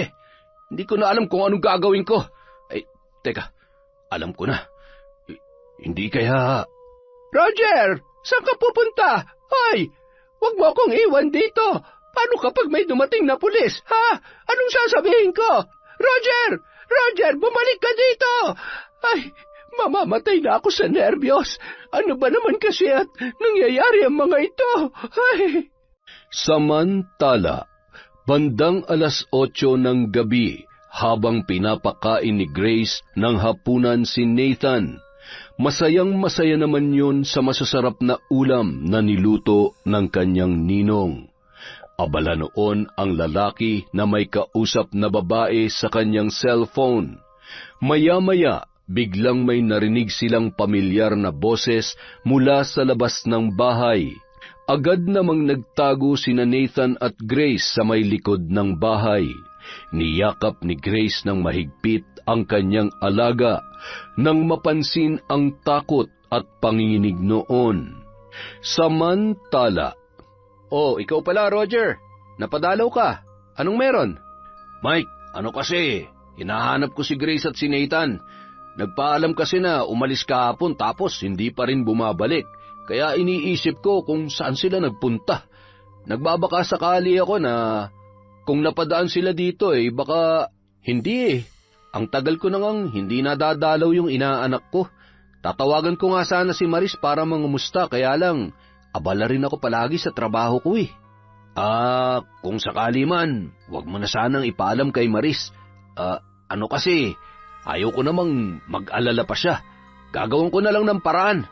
Hindi ko na alam kung anong gagawin ko. Ay, teka, alam ko na. Hindi kaya... Roger! Saan ka pupunta? Hoy! Huwag mo akong iwan dito! Paano kapag may dumating na pulis, ha? Anong sasabihin ko? Roger! Roger, bumalik ka dito! Ay, mamamatay na ako sa nervyos. Ano ba naman kasi at nangyayari ang mga ito? Ay! Samantala, bandang 8:00 ng gabi, habang pinapakain ni Grace ng hapunan si Nathan, masayang-masaya naman yun sa masasarap na ulam na niluto ng kanyang ninong. Abala noon ang lalaki na may kausap na babae sa kanyang cellphone. Maya-maya, biglang may narinig silang pamilyar na boses mula sa labas ng bahay. Agad namang nagtago sina Nathan at Grace sa may likod ng bahay. Niyakap ni Grace ng mahigpit ang kanyang alaga nang mapansin ang takot at panginginig noon. Samantala, ikaw pala, Roger. Napadalaw ka. Anong meron? Mike, Ano kasi, hinahanap ko si Grace at si Nathan. Nagpaalam kasi na umalis kahapon tapos hindi pa rin bumabalik. Kaya iniisip ko kung saan sila nagpunta. Nagbabaka sakali ako na kung napadaan sila dito baka hindi. Ang tagal ko nang hindi nadadalaw yung inaanak ko. Tatawagan ko nga sana si Maris para mangumusta kaya lang abala rin ako palagi sa trabaho ko . Kung sakali man, wag mo na sanang ipaalam kay Maris. Ano kasi, ayaw ko namang mag-alala pa siya. Gagawin ko na lang ng paraan.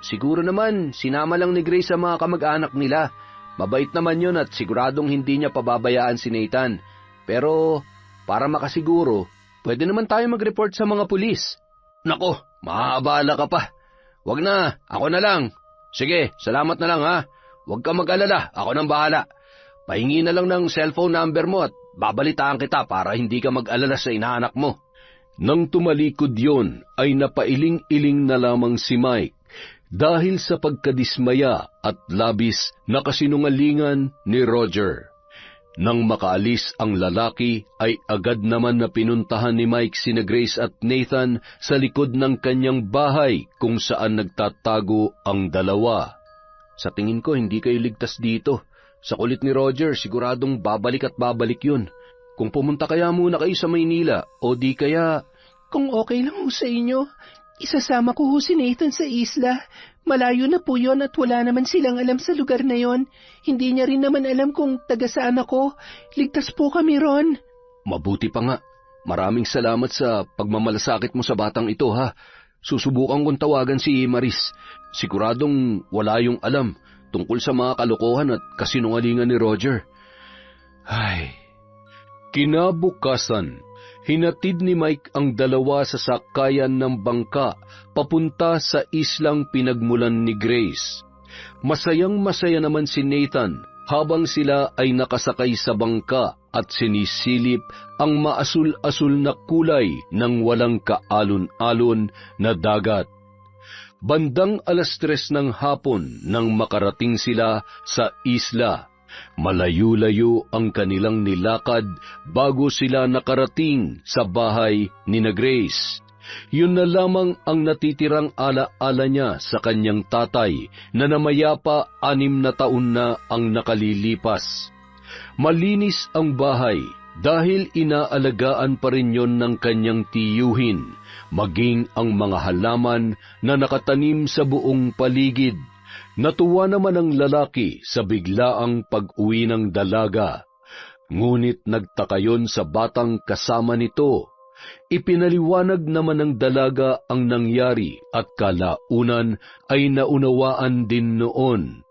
Siguro naman, sinama lang ni Grace sa mga kamag-anak nila. Mabait naman yun at siguradong hindi niya pababayaan si Nathan. Pero, para makasiguro, pwede naman tayo mag-report sa mga pulis. Nako, maaabala ka pa. Wag na, ako na lang. Sige, salamat na lang ha. Huwag ka mag-alala, ako nang bahala. Pahingi na lang ng cellphone number mo at babalitaan kita para hindi ka mag-alala sa inaanak mo. Nang tumalikod yon, ay napailing-iling na lamang si Mike dahil sa pagkadismaya at labis na kasinungalingan ni Roger. Nang makaalis ang lalaki, ay agad naman na pinuntahan ni Mike sina Grace at Nathan sa likod ng kanyang bahay kung saan nagtatago ang dalawa. Sa tingin ko, hindi kayo ligtas dito. Sa kulit ni Roger, siguradong babalik at babalik yun. Kung pumunta kaya muna kayo sa Maynila, o di kaya... Kung okay lang ho sa inyo, isasama ko ho si Nathan sa isla. Malayo na po yon at wala naman silang alam sa lugar na yon. Hindi niya rin naman alam kung taga saan ako. Ligtas po kami ron. Mabuti pa nga. Maraming salamat sa pagmamalasakit mo sa batang ito ha. Susubukan kong tawagan si Maris. Siguradong wala yung alam tungkol sa mga kalokohan at kasinungalingan ni Roger. Ay. Kinabukasan, hinatid ni Mike ang dalawa sa sakayan ng bangka papunta sa islang pinagmulan ni Grace. Masayang-masaya naman si Nathan habang sila ay nakasakay sa bangka at sinisilip ang maasul-asul na kulay ng walang kaalon-alon na dagat. Bandang 3:00 ng hapon nang makarating sila sa isla. Malayo-layo ang kanilang nilakad bago sila nakarating sa bahay ni na Grace. Yun na lamang ang natitirang ala-ala niya sa kanyang tatay na namayapa 6 na taon na ang nakalilipas. Malinis ang bahay dahil inaalagaan pa rin yon ng kanyang tiyuhin, maging ang mga halaman na nakatanim sa buong paligid. Natuwa naman ang lalaki sa biglaang pag-uwi ng dalaga. Ngunit nagtaka yon sa batang kasama nito. Ipinaliwanag naman ng dalaga ang nangyari at kalaunan ay naunawaan din noon.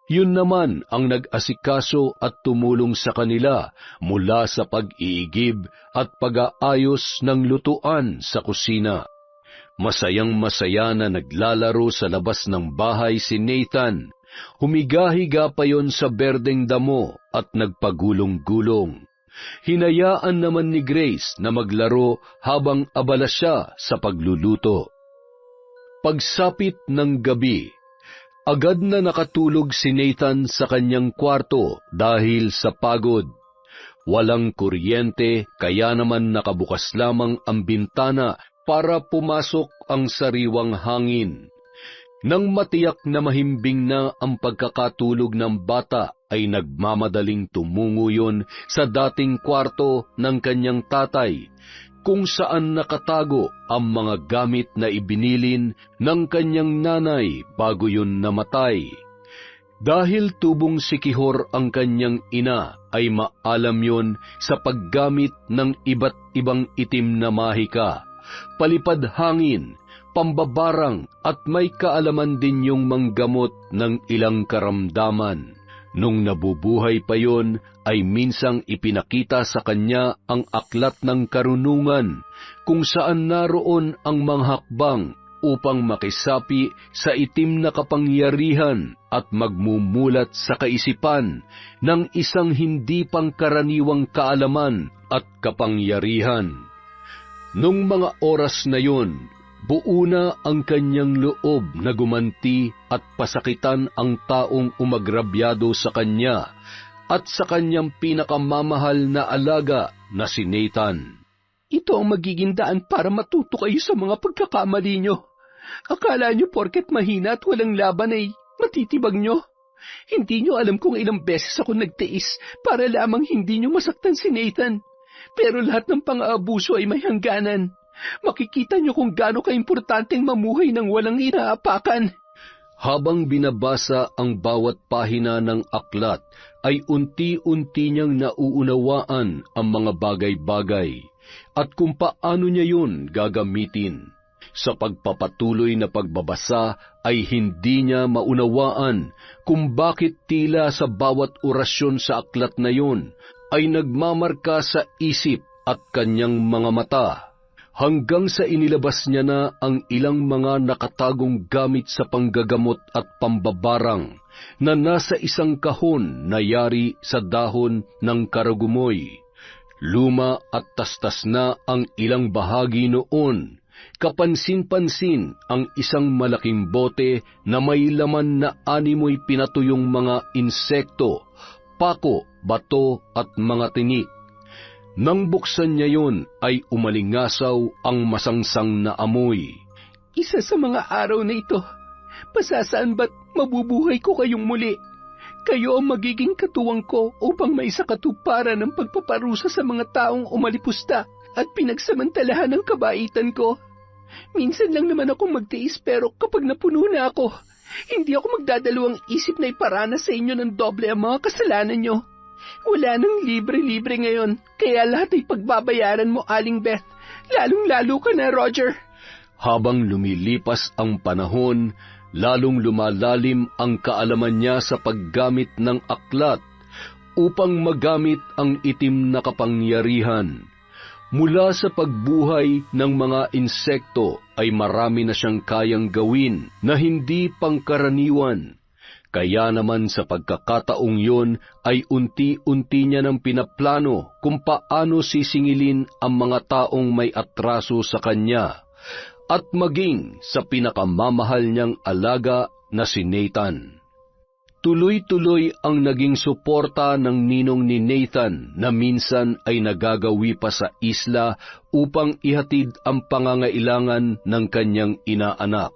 Yun naman ang nag-asikaso at tumulong sa kanila mula sa pag-iigib at pag-aayos ng lutuan sa kusina. Masayang-masaya na naglalaro sa labas ng bahay si Nathan. Humiga-higa pa yon sa berdeng damo at nagpagulong-gulong. Hinayaan naman ni Grace na maglaro habang abala siya sa pagluluto. Pagsapit ng gabi, agad na nakatulog si Nathan sa kanyang kwarto dahil sa pagod. Walang kuryente kaya naman nakabukas lamang ang bintana para pumasok ang sariwang hangin. Nang matiyak na mahimbing na ang pagkakatulog ng bata, ay nagmamadaling tumungo yon sa dating kwarto ng kanyang tatay, kung saan nakatago ang mga gamit na ibinilin ng kanyang nanay bago yon namatay. Dahil tubong sikihor ang kanyang ina, ay maalam yon sa paggamit ng iba't ibang itim na mahika, palipad hangin, pambabarang at may kaalaman din yung manggamot ng ilang karamdaman. Nung nabubuhay pa yon, ay minsang ipinakita sa kanya ang aklat ng karunungan kung saan naroon ang mga hakbang upang makisapi sa itim na kapangyarihan at magmumulat sa kaisipan ng isang hindi pangkaraniwang kaalaman at kapangyarihan. Nung mga oras na yon, buo na ang kanyang loob na gumanti at pasakitan ang taong umagrabyado sa kanya at sa kanyang pinakamamahal na alaga na si Nathan. Ito ang magiging daan para matuto kayo sa mga pagkakamali nyo. Akala nyo porket mahina at walang laban ay matitibag nyo. Hindi nyo alam kung ilang beses ako nagtiis para lamang hindi nyo masaktan si Nathan. Pero lahat ng pang-aabuso ay may hangganan. Makikita nyo kung gaano kaimportanteng mamuhay ng walang inaapakan. Habang binabasa ang bawat pahina ng aklat, ay unti-unti niyang nauunawaan ang mga bagay-bagay at kung paano niya yun gagamitin. Sa pagpapatuloy na pagbabasa ay hindi niya maunawaan kung bakit tila sa bawat orasyon sa aklat na yun ay nagmamarka sa isip at kanyang mga mata. Hanggang sa inilabas niya na ang ilang mga nakatagong gamit sa panggagamot at pambabarang na nasa isang kahon na yari sa dahon ng karagumoy. Luma at tastas na ang ilang bahagi noon. Kapansin-pansin ang isang malaking bote na may laman na animoy pinatuyong mga insekto, pako, bato at mga tinik. Nang buksan niya yon ay umalingasaw ang masangsang na amoy. Isa sa mga araw na ito, pasasaan ba't mabubuhay ko kayong muli? Kayo ang magiging katuwang ko upang maisakatuparan ng pagpaparusa sa mga taong umalipusta at pinagsamantalahan ng kabaitan ko. Minsan lang naman akong magtiis pero kapag napuno na ako, hindi ako magdadalawang isip na iparana sa inyo ng doble ang mga kasalanan nyo. Wala nang libre-libre ngayon, kaya lahat ay pagbabayaran mo, Aling Beth. Lalong-lalo ka na, Roger. Habang lumilipas ang panahon, lalong lumalalim ang kaalaman niya sa paggamit ng aklat upang magamit ang itim na kapangyarihan. Mula sa pagbuhay ng mga insekto ay marami na siyang kayang gawin na hindi pangkaraniwan. Kaya naman sa pagkakataong yon ay unti-unti niya nang pinaplano kung paano sisingilin ang mga taong may atraso sa kanya at maging sa pinakamamahal niyang alaga na si Nathan. Tuloy-tuloy ang naging suporta ng ninong ni Nathan na minsan ay nagagawi pa sa isla upang ihatid ang pangangailangan ng kanyang inaanak.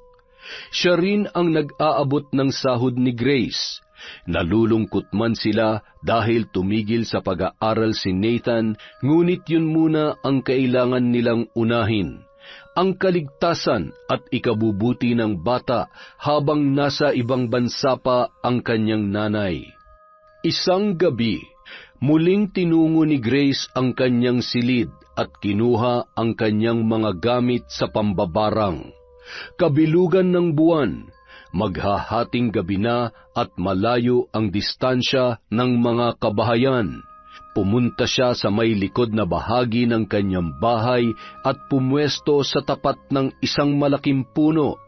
Siya rin ang nag-aabot ng sahod ni Grace. Nalulungkot man sila dahil tumigil sa pag-aaral si Nathan, ngunit yun muna ang kailangan nilang unahin. Ang kaligtasan at ikabubuti ng bata habang nasa ibang bansa pa ang kanyang nanay. Isang gabi, muling tinungo ni Grace ang kanyang silid at kinuha ang kanyang mga gamit sa pambabarang. Kabilugan ng buwan, maghahating gabi na at malayo ang distansya ng mga kabahayan. Pumunta siya sa may likod na bahagi ng kanyang bahay at pumwesto sa tapat ng isang malaking puno.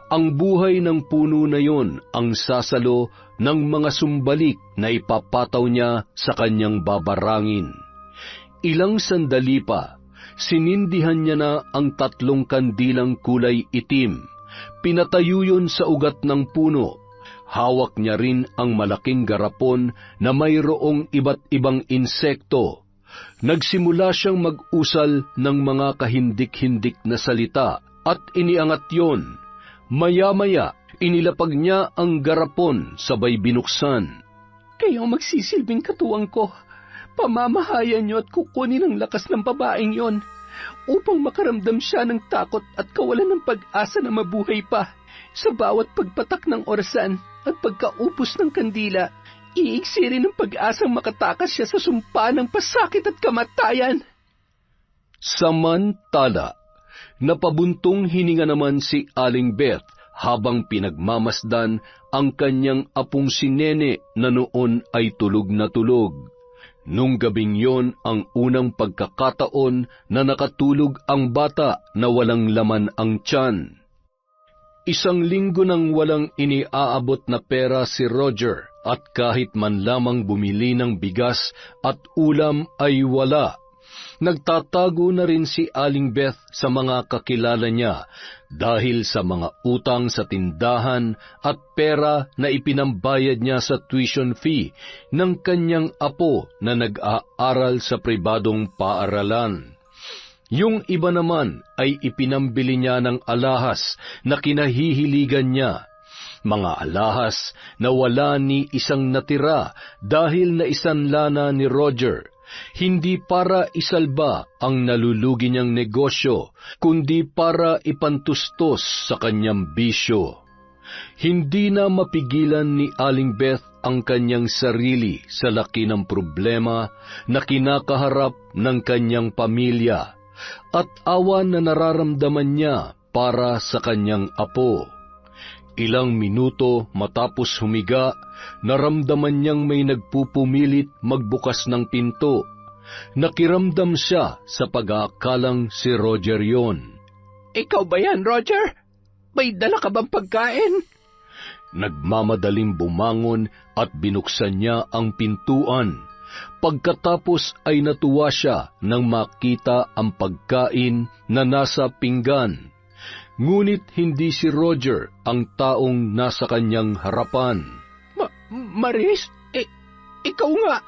Ang buhay ng puno na yon ang sasalo ng mga sumbalik na ipapataw niya sa kanyang babarangin. Ilang sandali pa, sinindihan niya na ang 3 kandilang kulay itim. Pinatayo yun sa ugat ng puno. Hawak niya rin ang malaking garapon na mayroong iba't ibang insekto. Nagsimula siyang mag-usal ng mga kahindik-hindik na salita at iniangat yon. Maya-maya, inilapag niya ang garapon sabay binuksan. Kayo magsisilbing katuwang ko. Pamamahayan niyo at kukunin ang lakas ng babaeng yon upang makaramdam siya ng takot at kawalan ng pag-asa na mabuhay pa. Sa bawat pagpatak ng orasan at pagkaupos ng kandila, iigsi rin ang pag-asang makatakas siya sa sumpa ng pasakit at kamatayan. Samantala, napabuntong hininga naman si Aling Beth habang pinagmamasdan ang kanyang apong si Nene na noon ay tulog na tulog. Nung gabing yon ang unang pagkakataon na nakatulog ang bata na walang laman ang tiyan. 1 linggo nang walang iniaabot na pera si Roger at kahit man lamang bumili ng bigas at ulam ay wala. Nagtatago na rin si Aling Beth sa mga kakilala niya dahil sa mga utang sa tindahan at pera na ipinambayad niya sa tuition fee ng kanyang apo na nag-aaral sa pribadong paaralan. Yung iba naman ay ipinambili niya ng alahas na kinahihiligan niya. Mga alahas na wala ni isang natira dahil naisanlana ni Roger. Hindi para isalba ang nalulugi niyang negosyo, kundi para ipantustos sa kanyang bisyo. Hindi na mapigilan ni Aling Beth ang kanyang sarili sa laki ng problema na kinakaharap ng kanyang pamilya at awa na nararamdaman niya para sa kanyang apo. Ilang minuto matapos humiga, naramdaman niyang may nagpupumilit magbukas ng pinto. Nakiramdam siya sa pag-aakalang si Roger yon. Ikaw ba yan, Roger? May dala ka bang pagkain? Nagmamadaling bumangon at binuksan niya ang pintuan. Pagkatapos ay natuwa siya nang makita ang pagkain na nasa pinggan. Ngunit hindi si Roger ang taong nasa kanyang harapan. Maris, ikaw nga.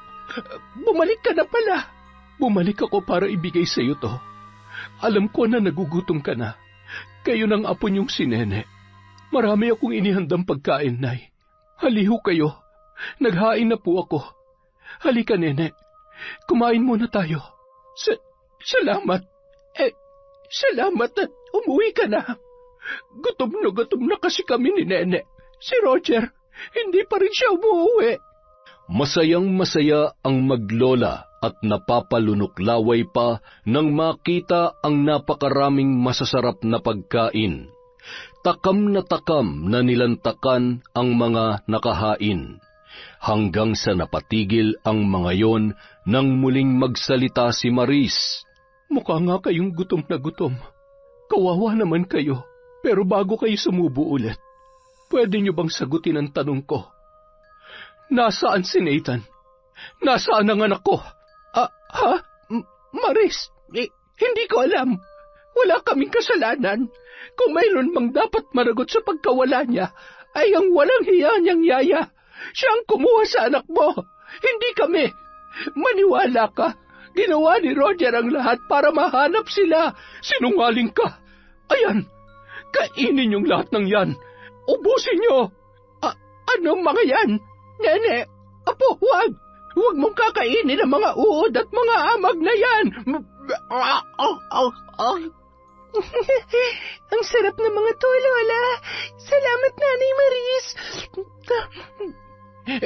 Bumalik ka na pala. Bumalik ako para ibigay sa iyo to. Alam ko na nagugutom ka na. Kayo ng apo niyong si Nene. Marami akong inihandang pagkain, Nay. Haliho kayo. Naghain na po ako. Halika, Nene. Kumain muna tayo. Salamat. Salamat at umuwi ka na. Gutom na kasi kami ni Nene. Si Roger, hindi pa rin siya umuwi. Masayang-masaya ang maglola at napapalunuklaway pa nang makita ang napakaraming masasarap na pagkain. Takam na nilantakan ang mga nakahain. Hanggang sa napatigil ang mga yon nang muling magsalita si Maris. Mukha nga kayong gutom na gutom. Kawawa naman kayo. Pero bago kayo sumubo ulit, pwede niyo bang sagutin ang tanong ko? Nasaan si Nathan? Nasaan ang anak ko? Maris, hindi ko alam. Wala kaming kasalanan. Kung mayroon mang dapat maragot sa pagkawala niya, ay ang walang hiya niyang yaya. Siya ang kumuha sa anak mo, hindi kami. Maniwala ka. Ginawa ni Roger ang lahat para mahanap sila. Sinungaling ka. Ayan, kainin yung lahat ng yan. Ubusin nyo. Anong mga yan? Nene, apo, huwag. Huwag mong kakainin ang mga uod at mga amag na yan. Ang sarap ng mga to, Lola. Salamat, Nanay Maris.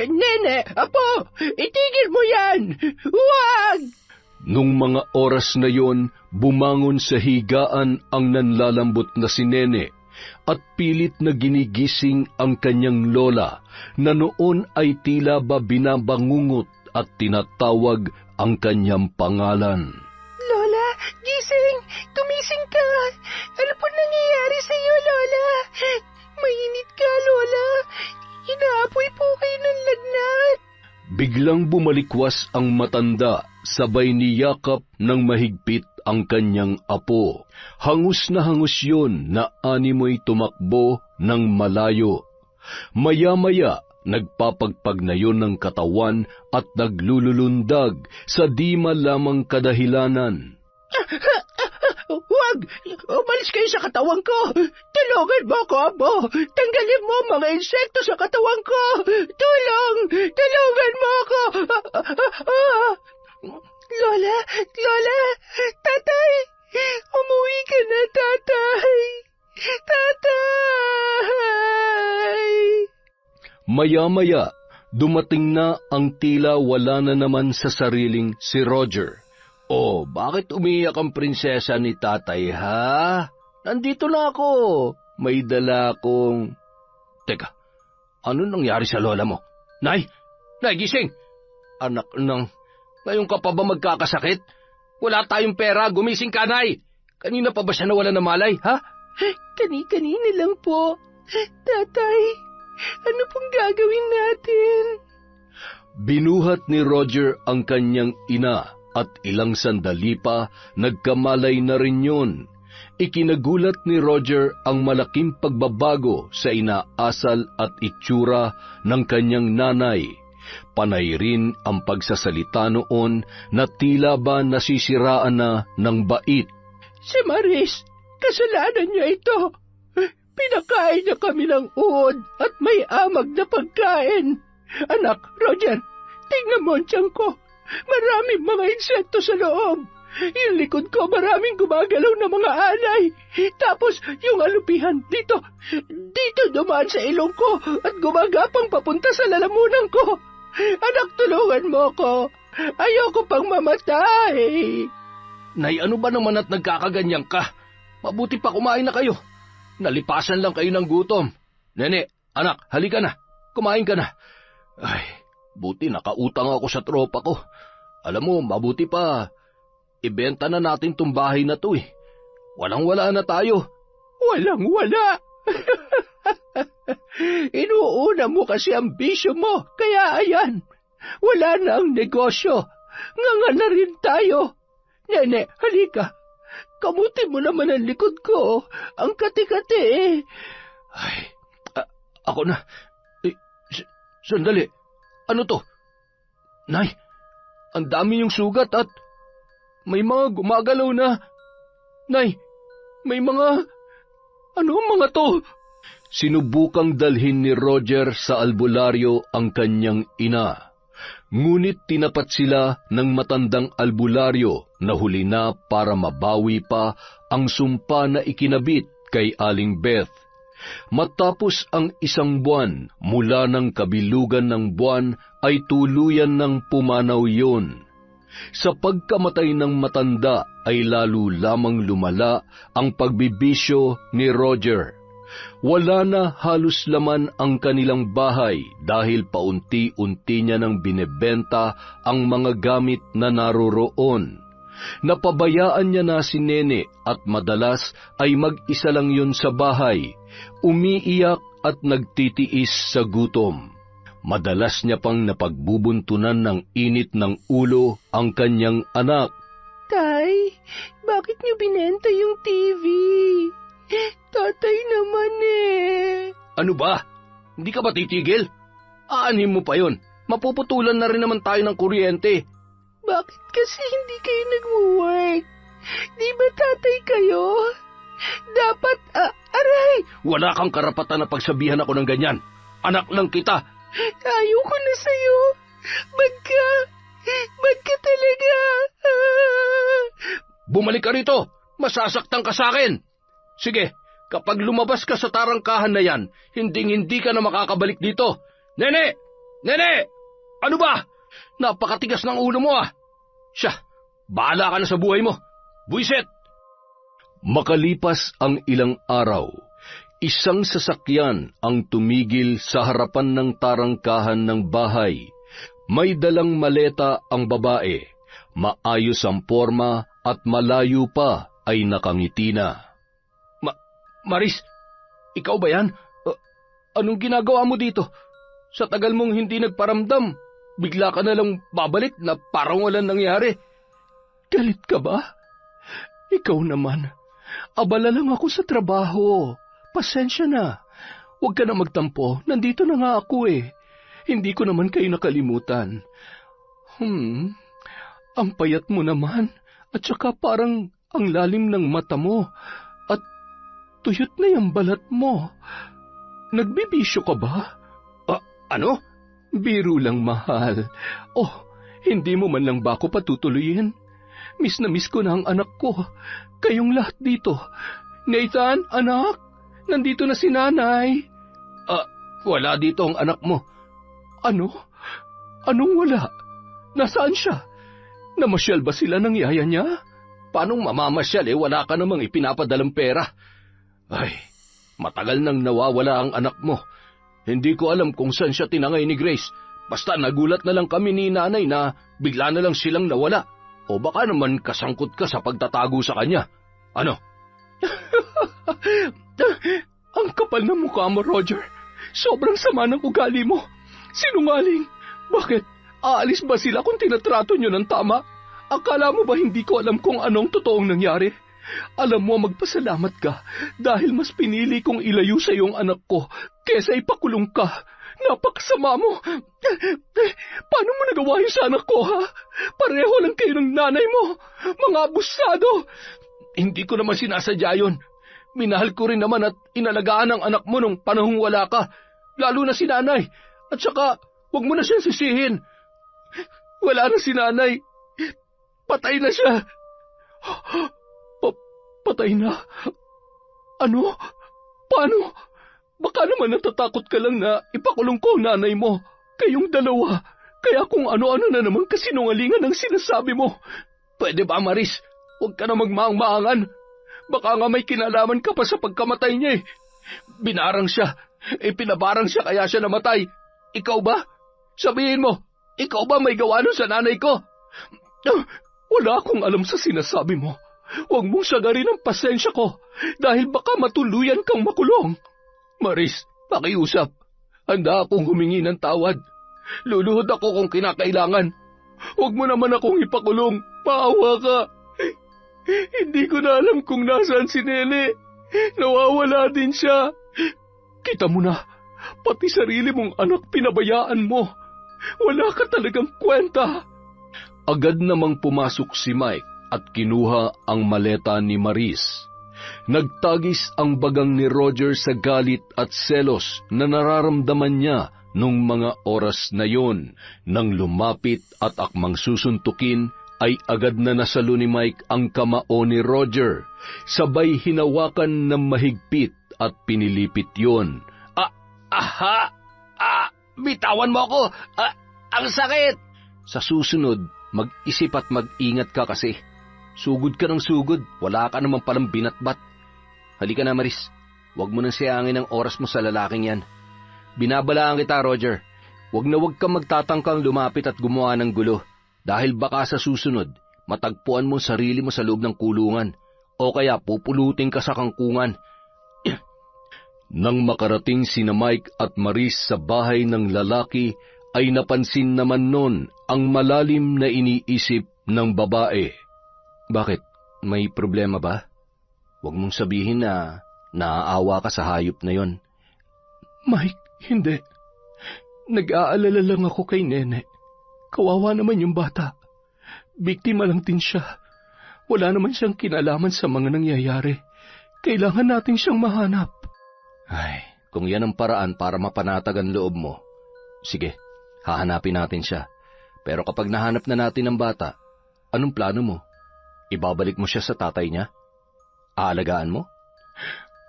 Nene, apo, itigil mo yan. Huwag! Nung mga oras na yon, bumangon sa higaan ang nanlalambot na si Nene at pilit na ginigising ang kanyang lola na noon ay tila ba binabangungot at tinatawag ang kanyang pangalan. Lola, gising! Gumising ka! Ano po nangyayari sa iyo, Lola? Mainit ka, Lola. Inaapoy po kayo ng lagnat. Biglang bumalikwas ang matanda, sabay niyakap ng mahigpit ang kanyang apo. Hangus na hangus yun na animoy tumakbo ng malayo. Maya-maya, nagpapagpag na yun ng katawan at naglululundag sa di malamang kadahilanan. Huwag! Umalis kayo sa katawan ko! Tulungan mo ako, Abo! Tanggalin mo mga insekto sa katawan ko! Tulong! Tulungan mo ako! Lola! Lola! Tatay! Umuwi ka na, Tatay! Tatay! Maya-maya, dumating na ang tila wala na naman sa sariling si Roger. Oh, bakit umiiyak ang prinsesa ni tatay, ha? Nandito na ako. May dala akong... Teka, ano nangyari sa lola mo? Nay! Nay, gising! Anak ng... Ngayon ka pa ba magkakasakit? Wala tayong pera, gumising ka, Nay! Kanina pa ba siya nawala ng malay, ha? Kani-kanina lang po. Tatay, ano pong gagawin natin? Binuhat ni Roger ang kanyang ina at ilang sandali pa, nagkamalay na rin yun. Ikinagulat ni Roger ang malaking pagbabago sa inaasal at itsura ng kanyang nanay. Panay rin ang pagsasalita noon na tila ba nasisiraan na ng bait. Si Maris, kasalanan niya ito. Pinakain niya kami ng uod at may amag na pagkain. Anak, Roger, tingnan mo ang tiyan ko. Maraming mga insekto sa loob. Yung likod ko, maraming gumagalaw na mga alay. Tapos, yung alupihan dito dumaan sa ilong ko at gumagapang papunta sa lalamunan ko. Anak, tulungan mo ko. Ayoko pang mamatay. Nay, ano ba naman at nagkakaganyan ka? Mabuti pa kumain na kayo. Nalipasan lang kayo ng gutom. Nene, anak, halika na. Kumain ka na. Ay, buti nakautang ako sa tropa ko. Alam mo, mabuti pa. Ibenta na natin tong bahay na to eh. Walang-wala na tayo. Walang-wala. Inuuna mo kasi ang bisyo mo, kaya ayan. Wala na ang negosyo. Nganga na rin tayo. Nene, halika. Kamutin mo naman ang likod ko. Ang kati-kati eh. Ay, ako na. Sandali. Ano to? Nay, ang dami yung sugat at may mga gumagalaw na. Nay, may mga... Ano ang mga to? Sinubukang dalhin ni Roger sa albularyo ang kanyang ina. Ngunit tinapat sila ng matandang albularyo na huli na para mabawi pa ang sumpa na ikinabit kay Aling Beth. Matapos ang 1 buwan mula ng kabilugan ng buwan ay tuluyan ng pumanaw yun. Sa pagkamatay ng matanda ay lalo lamang lumala ang pagbibisyo ni Roger. Wala na halos laman ang kanilang bahay dahil paunti-unti niya nang binebenta ang mga gamit na naroroon. Napabayaan niya na si Nene at madalas ay mag-isa lang yun sa bahay, umiiyak at nagtitiis sa gutom. Madalas niya pang napagbubuntunan ng init ng ulo ang kanyang anak. Tay, bakit niyo binenta yung TV? Tatay naman eh. Ano ba? Hindi ka ba titigil? Aanhin mo pa yon. Mapuputulan na rin naman tayo ng kuryente. Bakit kasi hindi kayo nag-work? Di ba tatay kayo? Dapat, aray! Wala kang karapatan na pagsabihan ako ng ganyan. Anak lang kita. Ayoko na sa'yo. Bad ka talaga. Bumalik ka rito. Masasaktan ka sa akin. Sige, kapag lumabas ka sa tarangkahan na yan, hindi ka na makakabalik dito. Nene! Nene! Ano ba? Napakatigas ng ulo mo ah. Siya, bahala ka na sa buhay mo. Buisit! Makalipas ang ilang araw, isang sasakyan ang tumigil sa harapan ng tarangkahan ng bahay. May dalang maleta ang babae, maayos ang porma at malayo pa ay nakangiti na. Maris, ikaw ba yan? Anong ginagawa mo dito? Sa tagal mong hindi nagparamdam, bigla ka na lang babalik na parang walang nangyari. Galit ka ba? Ikaw naman. Abala lang ako sa trabaho. Pasensya na. Huwag ka na magtampo. Nandito na nga ako eh. Hindi ko naman kayo nakalimutan. Ang payat mo naman. At saka parang ang lalim ng mata mo. At tuyot na yung balat mo. Nagbibisyo ka ba? Ano? Biro lang, mahal. Oh, hindi mo man lang ba ako patutuloyin? Miss na miss ko na ang anak ko. Kayong lahat dito. Nathan, anak, nandito na si nanay. Wala dito ang anak mo. Ano? Anong wala? Nasaan siya? Namasyal ba sila ng yaya niya? Paanong mamamasyal wala ka namang ipinapadalang pera? Ay, matagal nang nawawala ang anak mo. Hindi ko alam kung saan siya tinangay ni Grace. Basta nagulat na lang kami ni nanay na bigla na lang silang nawala. O baka naman kasangkot ka sa pagtatago sa kanya. Ano? Ang kapal na mukha mo, Roger. Sobrang sama ng ugali mo. Sinungaling. Bakit? Aalis ba sila kung tinatrato nyo ng tama? Akala mo ba hindi ko alam kung anong totoong nangyari? Alam mo, magpasalamat ka dahil mas pinili kong ilayo sa iyong anak ko kesa ipakulong ka. Napakasama mo. Paano mo nagawa yun sa anak ko, ha? Pareho lang kayo ng nanay mo. Mga abusado. Hindi ko naman sinasadya yun. Minahal ko rin naman at inalagaan ang anak mo nung panahong wala ka. Lalo na si nanay. At saka, huwag mo na siyang sisihin. Wala na si nanay. Patay na siya. Patay na? Ano? Paano? Baka naman natatakot ka lang na ipakulong ko ang nanay mo. Kayong dalawa. Kaya kung ano-ano na naman kasinungalingan ang sinasabi mo. Pwede ba, Maris? Huwag ka na magmaang-maangan. Baka nga may kinalaman ka pa sa pagkamatay niya eh. Binarang siya. Pinabarang siya kaya siya namatay. Ikaw ba? Sabihin mo, ikaw ba may gawa nun sa nanay ko? Wala akong alam sa sinasabi mo. Huwag mong sagarin ang pasensya ko dahil baka matuluyan kang makulong. Maris, pakiusap. Handa akong humingi ng tawad. Luluhod ako kung kinakailangan. Huwag mo naman akong ipakulong. Paawa ka. Hindi ko na alam kung nasaan si Nene. Nawawala din siya. Kita mo na, pati sarili mong anak pinabayaan mo. Wala ka talagang kwenta. Agad namang pumasok si Mike at kinuha ang maleta ni Maris. Nagtagis ang bagang ni Roger sa galit at selos na nararamdaman niya nung mga oras na yon. Nang lumapit at akmang susuntukin, ay agad na nasalo ni Mike ang kamao ni Roger. Sabay hinawakan ng mahigpit at pinilipit yon. Bitawan mo ako! Ang sakit! Sa susunod, mag-isip at mag-ingat ka kasi. Sugod ka ng sugod, wala ka naman palang binatbat. Halika na, Maris. Huwag mo nang sayangin ang oras mo sa lalaking yan. Binabalaan kita, Roger. Huwag na huwag kang magtatangkang lumapit at gumawa ng gulo. Dahil baka sa susunod, matagpuan mo sarili mo sa loob ng kulungan. O kaya pupulutin ka sa kangkungan. Nang makarating sina Mike at Maris sa bahay ng lalaki, ay napansin naman nun ang malalim na iniisip ng babae. Bakit? May problema ba? Huwag mong sabihin na naaawa ka sa hayop na yon. Mike, hindi. Nag-aalala lang ako kay Nene. Kawawa naman yung bata. Biktima lang din siya. Wala naman siyang kinalaman sa mga nangyayari. Kailangan natin siyang mahanap. Ay, kung yan ang paraan para mapanatag ang loob mo, sige, hahanapin natin siya. Pero kapag nahanap na natin ang bata, anong plano mo? Ibabalik mo siya sa tatay niya? Aalagaan mo?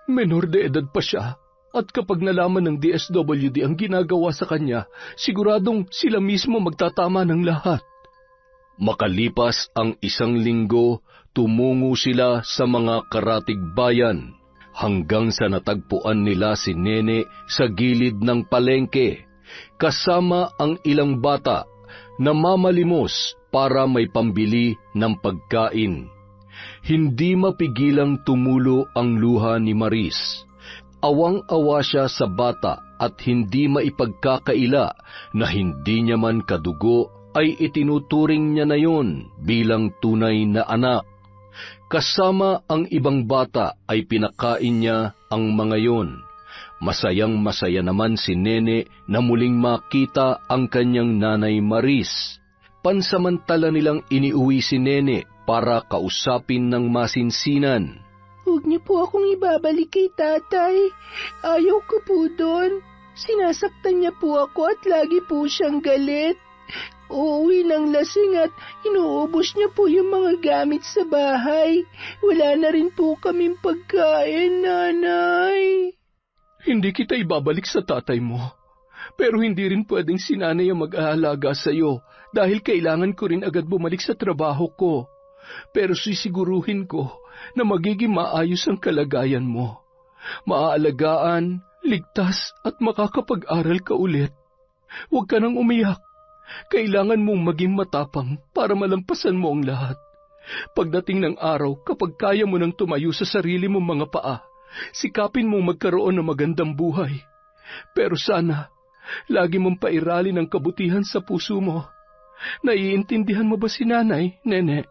Menor de edad pa siya. At kapag nalaman ng DSWD ang ginagawa sa kanya, siguradong sila mismo magtatama ng lahat. Makalipas ang 1 linggo, tumungo sila sa mga karatig bayan, hanggang sa natagpuan nila si Nene sa gilid ng palengke, kasama ang ilang bata na mamalimos para may pambili ng pagkain. Hindi mapigilang tumulo ang luha ni Maris. Awang-awa siya sa bata at hindi maipagkakaila na hindi niya man kadugo ay itinuturing niya na yon bilang tunay na anak. Kasama ang ibang bata ay pinakain niya ang mga yon. Masayang-masaya naman si Nene na muling makita ang kanyang nanay Maris. Pansamantala nilang iniuwi si Nene para kausapin ng masinsinan. Huwag niyo po akong ibabalik kay tatay. Ayaw ko po doon. Sinasaktan niya po ako at lagi po siyang galit. Uuwi ng lasing at inuubos niya po yung mga gamit sa bahay. Wala na rin po kaming pagkain, nanay. Hindi kita ibabalik sa tatay mo. Pero hindi rin pwedeng si nanay ang mag-aalaga sa iyo dahil kailangan ko rin agad bumalik sa trabaho ko. Pero sisiguruhin ko na magiging maayos ang kalagayan mo. Maaalagaan, ligtas at makakapag-aral ka ulit. Huwag ka nang umiyak. Kailangan mong maging matapang para malampasan mo ang lahat. Pagdating ng araw, kapag kaya mo nang tumayo sa sarili mong mga paa, sikapin mong magkaroon ng magandang buhay. Pero sana, lagi mong pairalin ang kabutihan sa puso mo. Naiintindihan mo ba si nanay, Nene?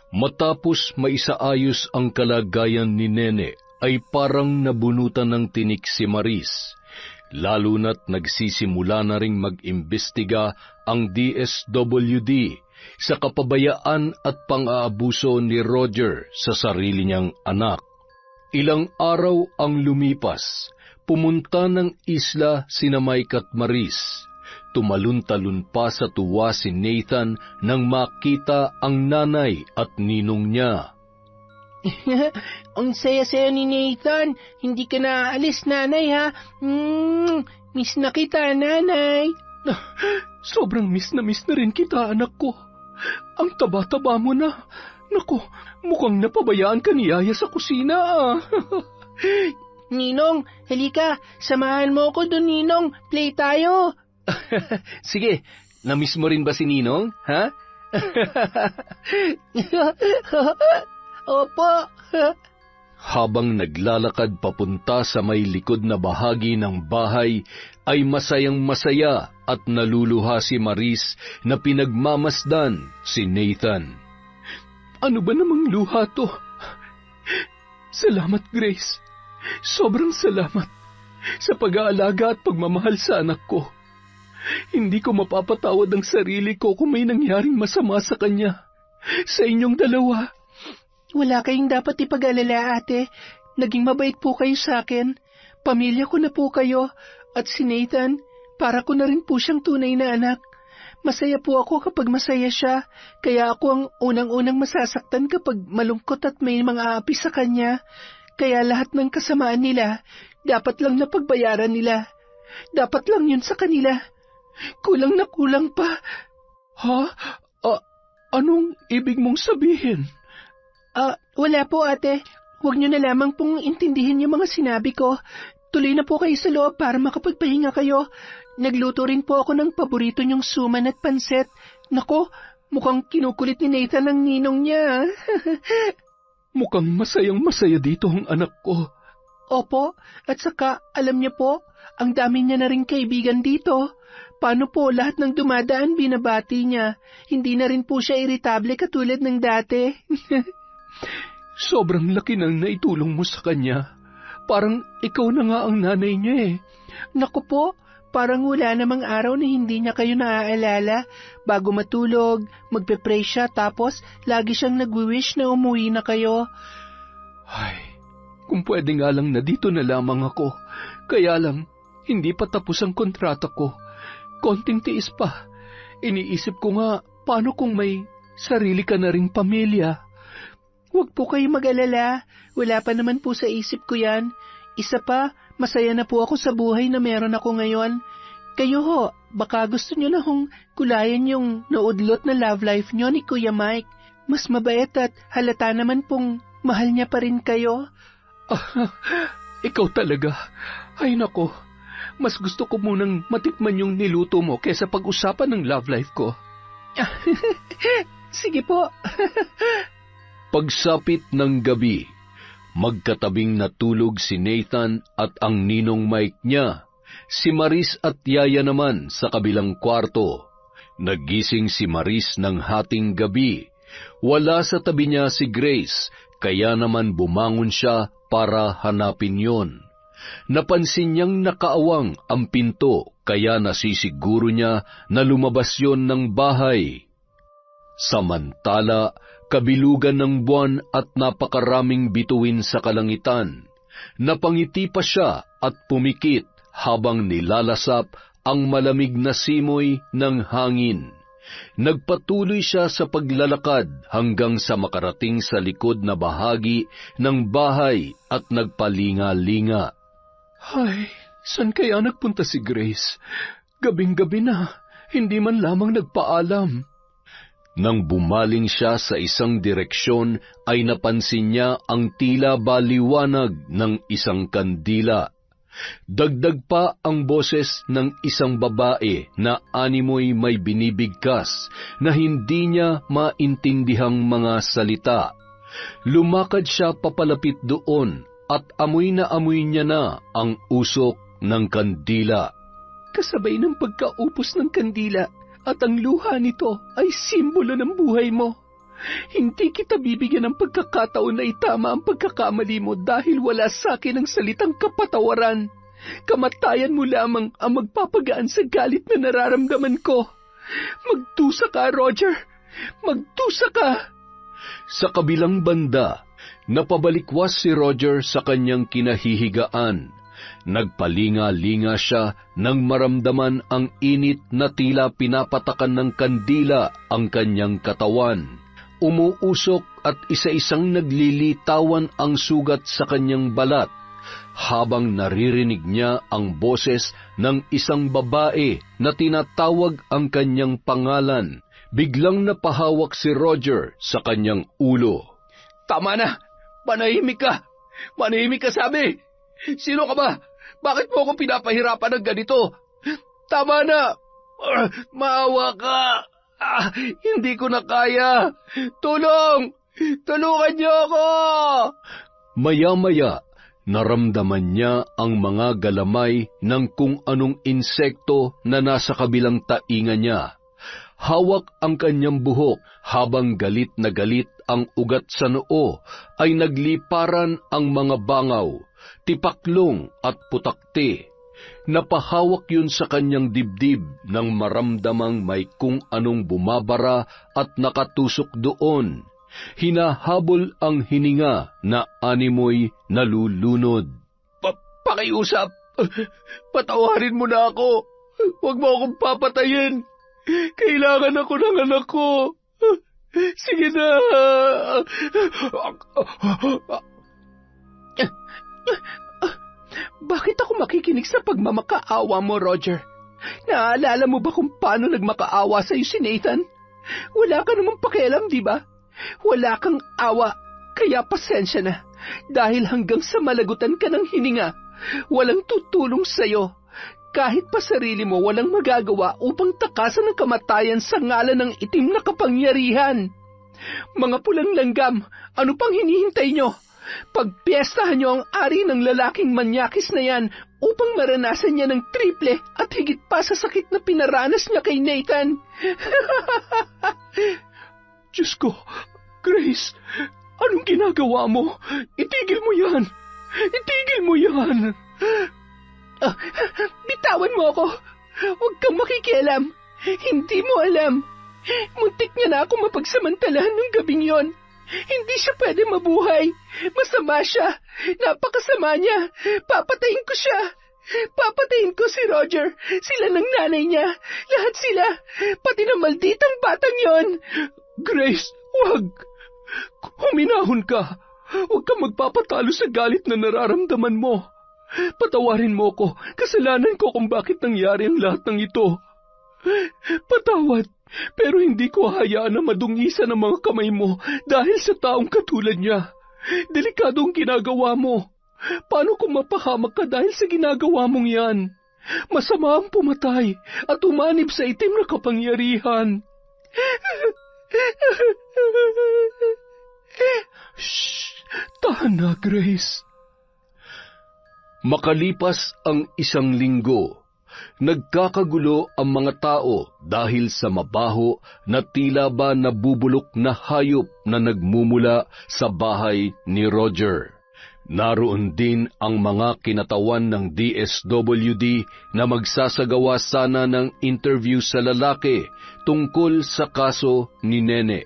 Matapos maisaayos ang kalagayan ni Nene, ay parang nabunutan ng tinik si Maris, lalo na't nagsisimula na ring mag-imbestiga ang DSWD sa kapabayaan at pang-aabuso ni Roger sa sarili niyang anak. Ilang araw ang lumipas, pumunta ng isla sina Mike at Maris. Tumalun-talun pa sa tuwa si Nathan nang makita ang nanay at ninong niya. Ang saya-saya ni Nathan. Hindi ka na aalis, nanay, ha? Miss na kita, nanay. Sobrang miss na rin kita, anak ko. Ang taba-taba mo na. Naku, mukhang napabayaan ka ni Yaya sa kusina, ah. Ninong, halika. Samahan mo ko dun, Ninong. Play tayo. Sige, na-miss mo rin ba si Ninong, ha? Opo. Habang naglalakad papunta sa may likod na bahagi ng bahay, ay masayang-masaya at naluluha si Maris na pinagmamasdan si Nathan. Ano ba namang luha to? Salamat, Grace. Sobrang salamat sa pag-aalaga at pagmamahal sa anak ko. Hindi ko mapapatawad ang sarili ko kung may nangyaring masama sa kanya. Sa inyong dalawa. Wala kayong dapat ipag-alala, ate. Naging mabait po kayo sa akin. Pamilya ko na po kayo. At si Nathan, para ko na rin po siyang tunay na anak. Masaya po ako kapag masaya siya. Kaya ako ang unang-unang masasaktan kapag malungkot at may mga api sa kanya. Kaya lahat ng kasamaan nila, dapat lang napagbayaran nila. Dapat lang yun sa kanila. Kulang na kulang pa. Ha? Anong ibig mong sabihin? Wala po, ate. Huwag niyo na lamang pong intindihin yung mga sinabi ko. Tuloy na po kayo sa loob para makapagpahinga kayo. Nagluto rin po ako ng paborito niyong suman at pansit. Nako, mukhang kinukulit ni Nathan ang ninong niya. Mukhang masayang-masaya dito ang anak ko. Opo, at saka, alam niyo po, ang dami niya na rin kaibigan dito. Paano po lahat ng dumadaan binabati niya? Hindi na rin po siya iritable katulad ng dati. Sobrang laki ng naitulong mo sa kanya. Parang ikaw na nga ang nanay niya eh. Naku po, parang wala namang araw na hindi niya kayo naaalala. Bago matulog, magpe-pray siya tapos lagi siyang nagwi-wish na umuwi na kayo. Ay, kung pwede nga lang na dito na lamang ako. Kaya lang, hindi pa tapos ang kontrata ko. Konting tiis pa. Iniisip ko nga, paano kung may sarili ka na ring pamilya? Huwag po kayo mag-alala. Wala pa naman po sa isip ko yan. Isa pa, masaya na po ako sa buhay na meron ako ngayon. Kayo ho, baka gusto nyo na hong kulayan yung naudlot na love life nyo ni Kuya Mike. Mas mabait at halata naman pong mahal niya pa rin kayo. Ikaw talaga. Ay nako, mas gusto ko munang matikman yung niluto mo kaysa pag-usapan ng love life ko. Sige po. Pagsapit ng gabi, magkatabing natulog si Nathan at ang ninong Mike niya. Si Maris at Yaya naman sa kabilang kwarto. Nagising si Maris ng hating gabi. Wala sa tabi niya si Grace, kaya naman bumangon siya para hanapin yon. Napansin niyang nakaawang ang pinto, kaya nasisiguro niya na lumabas yon ng bahay. Samantala, kabilugan ng buwan at napakaraming bituin sa kalangitan. Napangiti pa siya at pumikit habang nilalasap ang malamig na simoy ng hangin. Nagpatuloy siya sa paglalakad hanggang sa makarating sa likod na bahagi ng bahay at nagpalinga-linga. Ay, saan kaya nagpunta si Grace? Gabing-gabi na, hindi man lamang nagpaalam. Nang bumaling siya sa isang direksyon, ay napansin niya ang tila baliwanag ng isang kandila. Dagdag pa ang boses ng isang babae na animoy may binibigkas na hindi niya maintindihang mga salita. Lumakad siya papalapit doon at amoy na amoy niya na ang usok ng kandila. Kasabay ng pagkaupos ng kandila At ang luha nito ay simbolo ng buhay mo. Hindi kita bibigyan ng pagkakataon na itama ang pagkakamali mo dahil wala sa akin ang salitang kapatawaran. Kamatayan mo lamang ang magpapagaan sa galit na nararamdaman ko. Magdusa ka, Roger. Magdusa ka. Sa kabilang banda, napabalikwas si Roger sa kanyang kinahihigaan. Nagpalinga-linga siya nang maramdaman ang init na tila pinapatakan ng kandila ang kanyang katawan. Umuusok at isa-isang naglilitawan ang sugat sa kanyang balat habang naririnig niya ang boses ng isang babae na tinatawag ang kanyang pangalan. Biglang napahawak si Roger sa kanyang ulo. Tama na! Manahimik ka! Manahimik ka, sabi! Sino ka ba? Bakit mo ako pinapahirapan ng ganito? Tama na! Maawa ka! Hindi ko na kaya! Tulong! Tulungan niyo ako! Maya-maya, naramdaman niya ang mga galamay ng kung anong insekto na nasa kabilang tainga niya. Hawak ang kanyang buhok habang galit na galit ang ugat sa noo ay nagliparan ang mga bangaw, tipaklong at putakti. Napahawak yun sa kanyang dibdib nang maramdamang may kung anong bumabara at nakatusok doon. Hinahabol ang hininga na animoy nalulunod. Pakiusap! Patawarin mo na ako! Huwag mo akong papatayin! Kailangan ako ng anak ko! Sige na! Bakit ako makikinig sa pagmamakaawa mo, Roger? Naaalala mo ba kung paano nagmakaawa sa'yo si Nathan? Wala ka namang pakialam, di ba? Wala kang awa, kaya pasensya na. Dahil hanggang sa malagutan ka ng hininga, walang tutulong sa'yo. Kahit pa sarili mo walang magagawa upang takasan ang kamatayan sa ngalan ng itim na kapangyarihan. Mga pulang langgam, ano pang hinihintay nyo? Pagpiestahan nyo ang ari ng lalaking manyakis na yan upang maranasan niya ng triple at higit pa sa sakit na pinaranas niya kay Nathan. Diyos ko, Grace, anong ginagawa mo? Itigil mo yan! Itigil mo yan! Bitawan mo ako! Huwag kang makikialam! Hindi mo alam! Muntik niya na ako mapagsamantalahan ng gabing yon. Hindi siya pwede mabuhay. Masama siya. Napakasama niya. Papatayin ko siya. Papatayin ko si Roger. Sila ng nanay niya. Lahat sila. Pati na malditang batang yon. Grace, huwag. Huminahon ka. Huwag kang magpapatalo sa galit na nararamdaman mo. Patawarin mo ko. Kasalanan ko kung bakit nangyari ang lahat ng ito. Patawad. Pero hindi ko hayaan na madungisan ang mga kamay mo dahil sa taong katulad niya. Delikado ang ginagawa mo. Paano kung mapahamak ka dahil sa ginagawa mong yan? Masama ang pumatay at umanib sa itim na kapangyarihan. Shh! Tahan na, Grace. Makalipas ang 1 linggo, nagkakagulo ang mga tao dahil sa mabaho na tila ba nabubulok na hayop na nagmumula sa bahay ni Roger. Naroon din ang mga kinatawan ng DSWD na magsasagawa sana ng interview sa lalaki tungkol sa kaso ni Nene.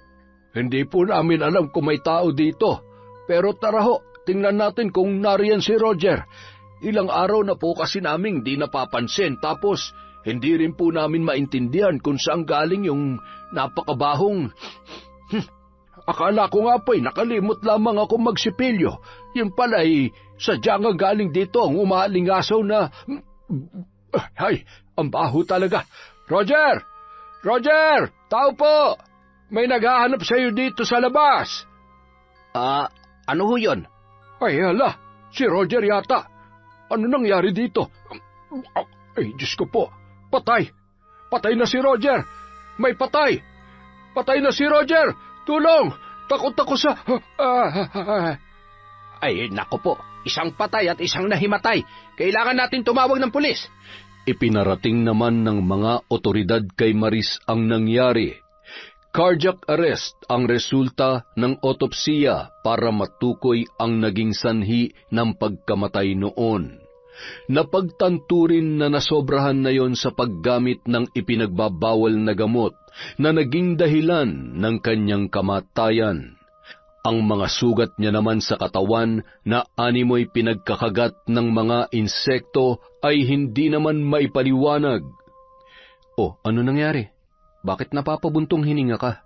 Hindi po namin alam kung may tao dito, pero tara ho, tingnan natin kung nariyan si Roger. Ilang araw na po kasi naming di napapansin, tapos hindi rin po namin maintindihan kung saan galing yung napakabahong... Akala ko nga po'y nakalimot lamang ako magsipilyo. Yung pala'y sadya nga galing dito ang umalingasaw na... Ay, ang baho talaga. Roger! Roger! Tao po! May naghahanap sa'yo dito sa labas. Ano ho yun? Ay, hala, si Roger yata. Ano nangyari dito? Ay, Diyos ko po. Patay. Patay na si Roger. May patay. Patay na si Roger. Tulong. Takot ako sa... Ay, naku po. Isang patay at isang nahimatay. Kailangan natin tumawag ng pulis. Ipinarating naman ng mga otoridad kay Maris ang nangyari. Cardiac arrest ang resulta ng otopsiya para matukoy ang naging sanhi ng pagkamatay noon. Napagtanto rin na nasobrahan na yon sa paggamit ng ipinagbabawal na gamot na naging dahilan ng kanyang kamatayan. Ang mga sugat niya naman sa katawan na animoy pinagkakagat ng mga insekto ay hindi naman maipaliwanag. O, ano nangyari? Bakit napapabuntong hininga ka?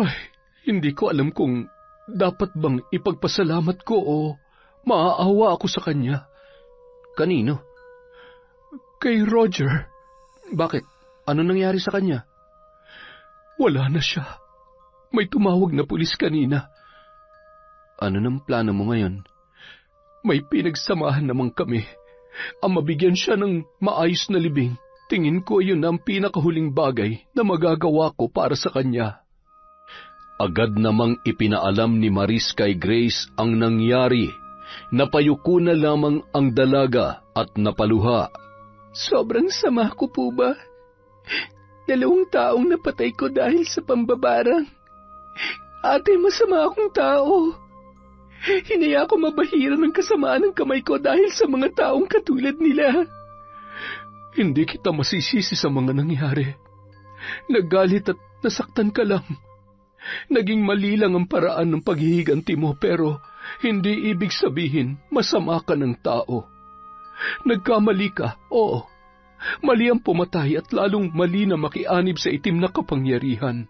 Ay, hindi ko alam kung dapat bang ipagpasalamat ko o maaawa ako sa kanya. Kanino? Kay Roger. Bakit? Ano nangyari sa kanya? Wala na siya. May tumawag na pulis kanina. Ano nang plano mo ngayon? May pinagsamahan naman kami. Ang mabigyan siya ng maayos na libing. Tingin ko yun ang pinakahuling bagay na magagawa ko para sa kanya. Agad namang ipinaalam ni Maris kay Grace ang nangyari. Napayuko na lamang ang dalaga at napaluha. Sobrang sama ko po ba? 2 taong napatay ko dahil sa pambabarang. Ate, masama akong tao. Hinaya ko mabahira ng kasamaan ng kamay ko dahil sa mga taong katulad nila. Hindi kita masisisi sa mga nangyari. Nagalit at nasaktan ka lang. Naging mali lang ang paraan ng paghihiganti mo pero hindi ibig sabihin masama ka ng tao. Nagkamali ka, oo. Mali ang pumatay at lalong mali na makianib sa itim na kapangyarihan.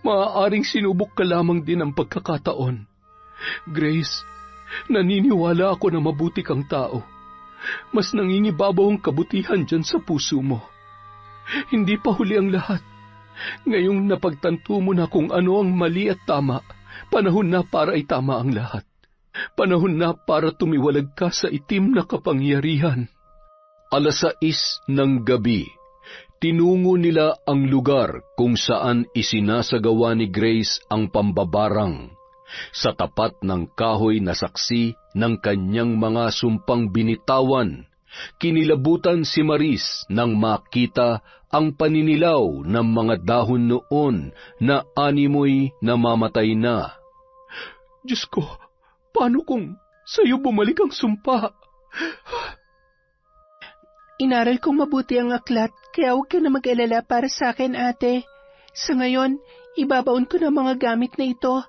Maaaring sinubok ka lamang din ang pagkakataon. Grace, naniniwala ako na mabuti kang tao. Mas nangingibabaw ang kabutihan dyan sa puso mo. Hindi pa huli ang lahat. Ngayong napagtanto mo na kung ano ang mali at tama, panahon na para itama ang lahat. Panahon na para tumiwalag ka sa itim na kapangyarihan. 6:00 ng gabi, tinungo nila ang lugar kung saan isinasagawa ni Grace ang pambabarang. Sa tapat ng kahoy na saksi ng kanyang mga sumpang binitawan, kinilabutan si Maris nang makita ang paninilaw ng mga dahon noon na animoy namamatay na. Diyos ko, paano kung sa'yo bumalik ang sumpa? Inaral kong mabuti ang aklat, kaya huwag ka na mag-alala para sa akin, ate. Sa ngayon, ibabaon ko na mga gamit na ito.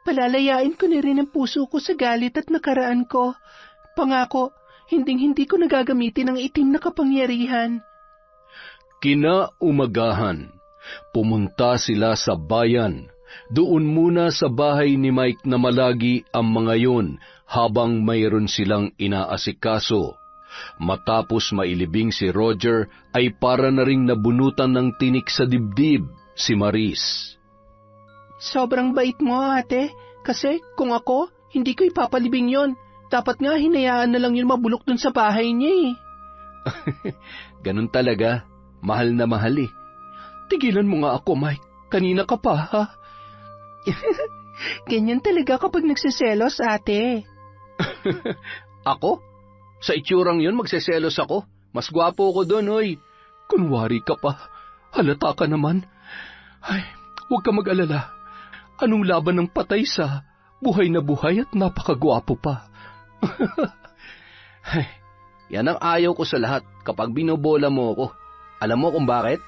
Palalayain ko na rin ang puso ko sa galit at nakaraan ko. Pangako, hinding-hindi ko nagagamitin ang itim na kapangyarihan. Kinaumagahan, pumunta sila sa bayan. Doon muna sa bahay ni Mike na malagi ang mga yon habang mayroon silang inaasikaso. Matapos mailibing si Roger ay para na ring nabunutan ng tinik sa dibdib si Maris. Sobrang bait mo, ate. Kasi kung ako, hindi ko ipapalibing yon. Dapat nga hinayaan na lang yun mabulok dun sa bahay niya eh. Ganun talaga. Mahal na mahal eh. Tigilan mo nga ako, Mike. Kanina ka pa, ha? Ganyan talaga kapag nagsiselos, ate. Ako? Sa itsurang yun, magseselos ako. Mas gwapo ko dun, oy. Kunwari ka pa. Halata ka naman. Ay, huwag ka mag-alala. Anong laban ng patay sa buhay na buhay at napakagwapo pa? Ay, yan ang ayaw ko sa lahat kapag binobola mo ako. Alam mo kung bakit?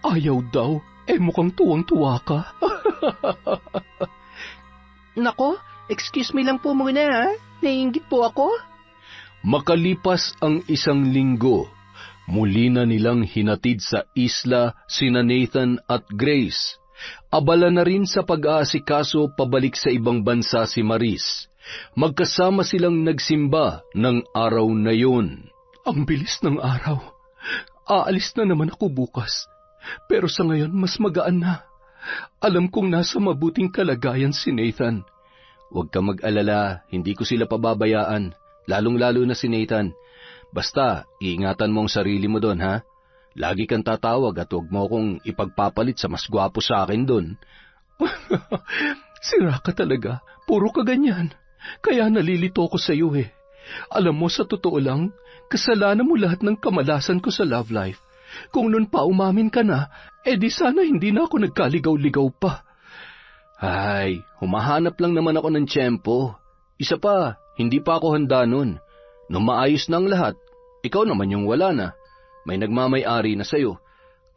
Ayaw daw. Mukhang tuwang-tuwa ka. Nako, excuse me lang po muna ha. Naiinggit po ako. Makalipas ang 1 linggo, muli na nilang hinatid sa isla sina Nathan at Grace. Abala na rin sa pag-aasikaso pabalik sa ibang bansa si Maris. Magkasama silang nagsimba ng araw na yun. Ang bilis ng araw. Aalis na naman ako bukas. Pero sa ngayon mas magaan na. Alam kong nasa mabuting kalagayan si Nathan. Huwag ka mag-alala, hindi ko sila pababayaan. Lalong-lalo na si Nathan. Basta, iingatan mo ang sarili mo doon, ha? Lagi kang tatawag at huwag mo akong ipagpapalit sa mas gwapo sa akin doon. Sira ka talaga. Puro ka ganyan. Kaya nalilito ko sa iyo eh. Alam mo, sa totoo lang, kasalanan mo lahat ng kamalasan ko sa love life. Kung nun pa umamin ka na, di sana hindi na ako nagkaligaw-ligaw pa. Ay, humahanap lang naman ako ng tiyempo. Isa pa, hindi pa ako handa nun. Nung maayos na ang lahat, ikaw naman yung wala na. May nagmamay-ari na sa'yo.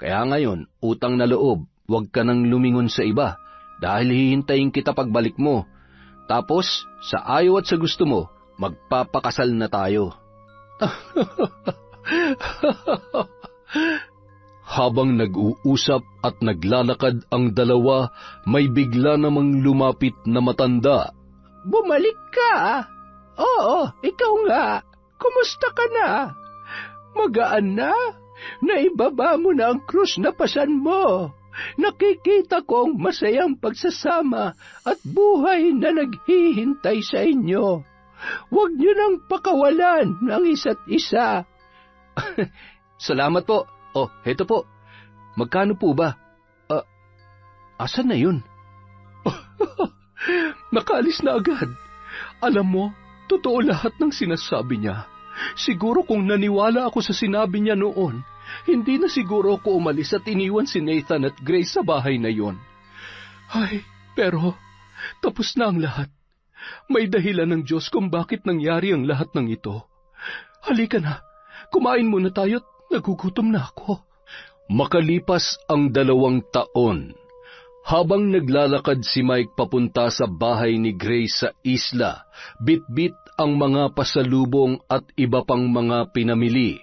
Kaya ngayon, utang na loob, huwag ka nang lumingon sa iba. Dahil hihintayin kita pagbalik mo. Tapos, sa ayaw at sa gusto mo, magpapakasal na tayo. Habang nag-uusap at naglalakad ang dalawa, may bigla namang lumapit na matanda. Bumalik ka? Oo, ikaw nga. Kumusta ka na? Magaan na? Naibaba mo na ang krus na pasan mo. Nakikita kong masayang pagsasama at buhay na naghihintay sa inyo. Huwag niyo nang pakawalan ng isa't isa. Salamat po. Oh, heto po. Magkano po ba? Asan na yun? Nakaalis na agad. Alam mo, totoo lahat ng sinasabi niya. Siguro kung naniwala ako sa sinabi niya noon, hindi na siguro ako umalis at iniwan si Nathan at Grace sa bahay na yon. Ay, pero tapos na ang lahat. May dahilan ng Diyos kung bakit nangyari ang lahat ng ito. Halika na, kumain muna tayo at nagugutom na ako. Makalipas ang 2 taon, habang naglalakad si Mike papunta sa bahay ni Grace sa isla, bitbit ang mga pasalubong at iba pang mga pinamili.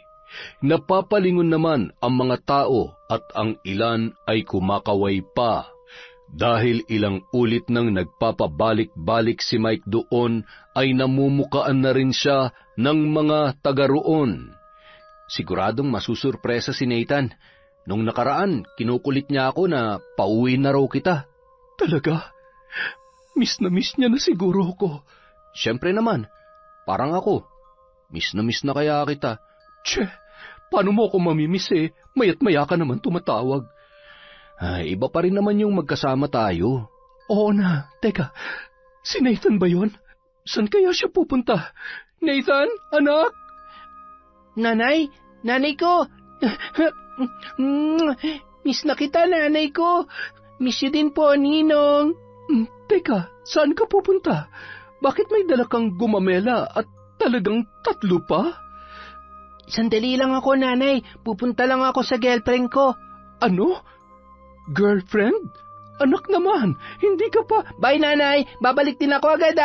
Napapalingon naman ang mga tao at ang ilan ay kumakaway pa. Dahil ilang ulit nang nagpapabalik-balik si Mike doon, ay namumukaan na rin siya ng mga taga roon. Siguradong masusurpresa si Nathan. Nung nakaraan, kinukulit niya ako na pauwi na raw kita. Talaga? Miss na miss niya na siguro ako. Siyempre naman, parang ako. Miss na kaya kita. Tse, paano mo ako mamimiss Maya't maya ka naman tumatawag. Ay, iba pa rin naman yung magkasama tayo. Oo na, teka, si Nathan ba yun? Saan kaya siya pupunta? Nathan, anak? Nanay ko! Miss na kita, nanay ko. Miss you din po, Ninong. Teka, saan ka pupunta? Bakit may dala kang gumamela at talagang 3 pa? Sandali lang ako, nanay. Pupunta lang ako sa girlfriend ko. Ano? Girlfriend? Anak naman, hindi ka pa... Bye, nanay. Babalik din ako agad,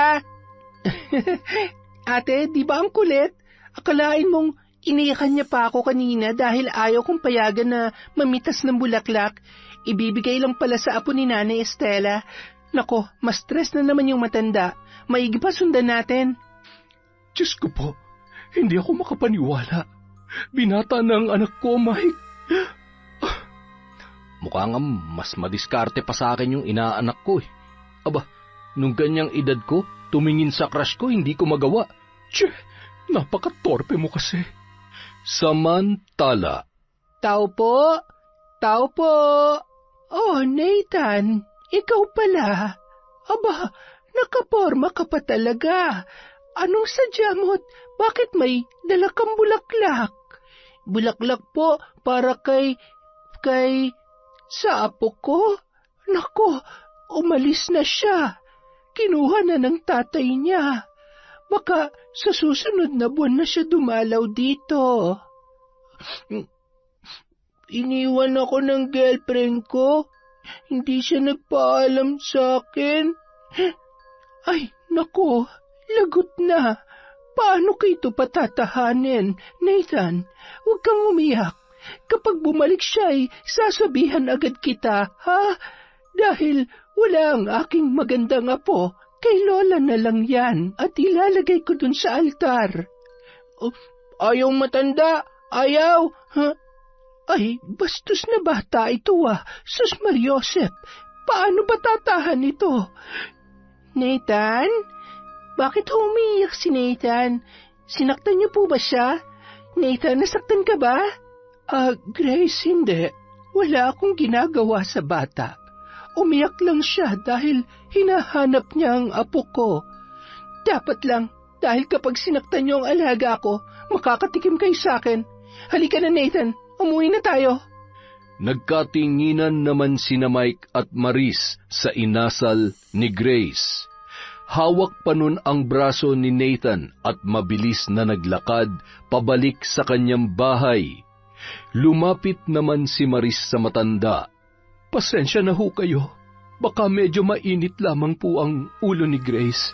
Ate, di ba ang kulit? Akalain mong iniyakan niya pa ako kanina dahil ayaw kong payagan na mamitas ng bulaklak. Ibibigay lang pala sa apo ni Nanay Estela. Nako, mas stress na naman yung matanda. Maigi pa sundan natin. Diyos ko po, hindi ako makapaniwala. Binata na ang anak ko, Mike. Mukhang mas madiskarte pa sa akin yung inaanak ko Aba, nung ganyang edad ko, tumingin sa crush ko, hindi ko magawa. Tse, napaka-torpe mo kasi. Samantala. Tao po. Oh, Nathan, ikaw pala. Aba, nakaporma ka pa talaga. Anong sadya mo't bakit may dala kang bulaklak? Bulaklak po para kay sa apo ko. Nako, umalis na siya. Kinuha na ng tatay niya. Baka sa susunod na buwan na siya dumalaw dito. Iniwan ako ng girlfriend ko. Hindi siya nagpaalam sa akin. Ay, nako, lagot na. Paano ko ito patatahanin? Nathan, huwag kang umiyak. Kapag bumalik siya sasabihan agad kita, ha? Dahil wala ang aking magandang apo, kay Lola na lang yan at ilalagay ko dun sa altar. Ayaw matanda, ayaw. Ha? Ay, bastos na bata ito Sus Mariosep, paano ba tatahan ito? Nathan? Bakit umiiyak si Nathan? Sinaktan niyo po ba siya? Nathan, nasaktan ka ba? Grace, hindi. Wala akong ginagawa sa bata. Umiyak lang siya dahil hinahanap niya ang apo ko. Dapat lang Dahil kapag sinaktan niyo ang alaga ko, makakatikim kayo sa akin. Halika na, Nathan. Umuwi na tayo. Nagkatinginan naman sina Mike at Maris sa inasal ni Grace. Hawak pa nun ang braso ni Nathan at mabilis na naglakad pabalik sa kanyang bahay. Lumapit naman si Maris sa matanda. Pasensya na ho kayo. Baka medyo mainit lamang po ang ulo ni Grace.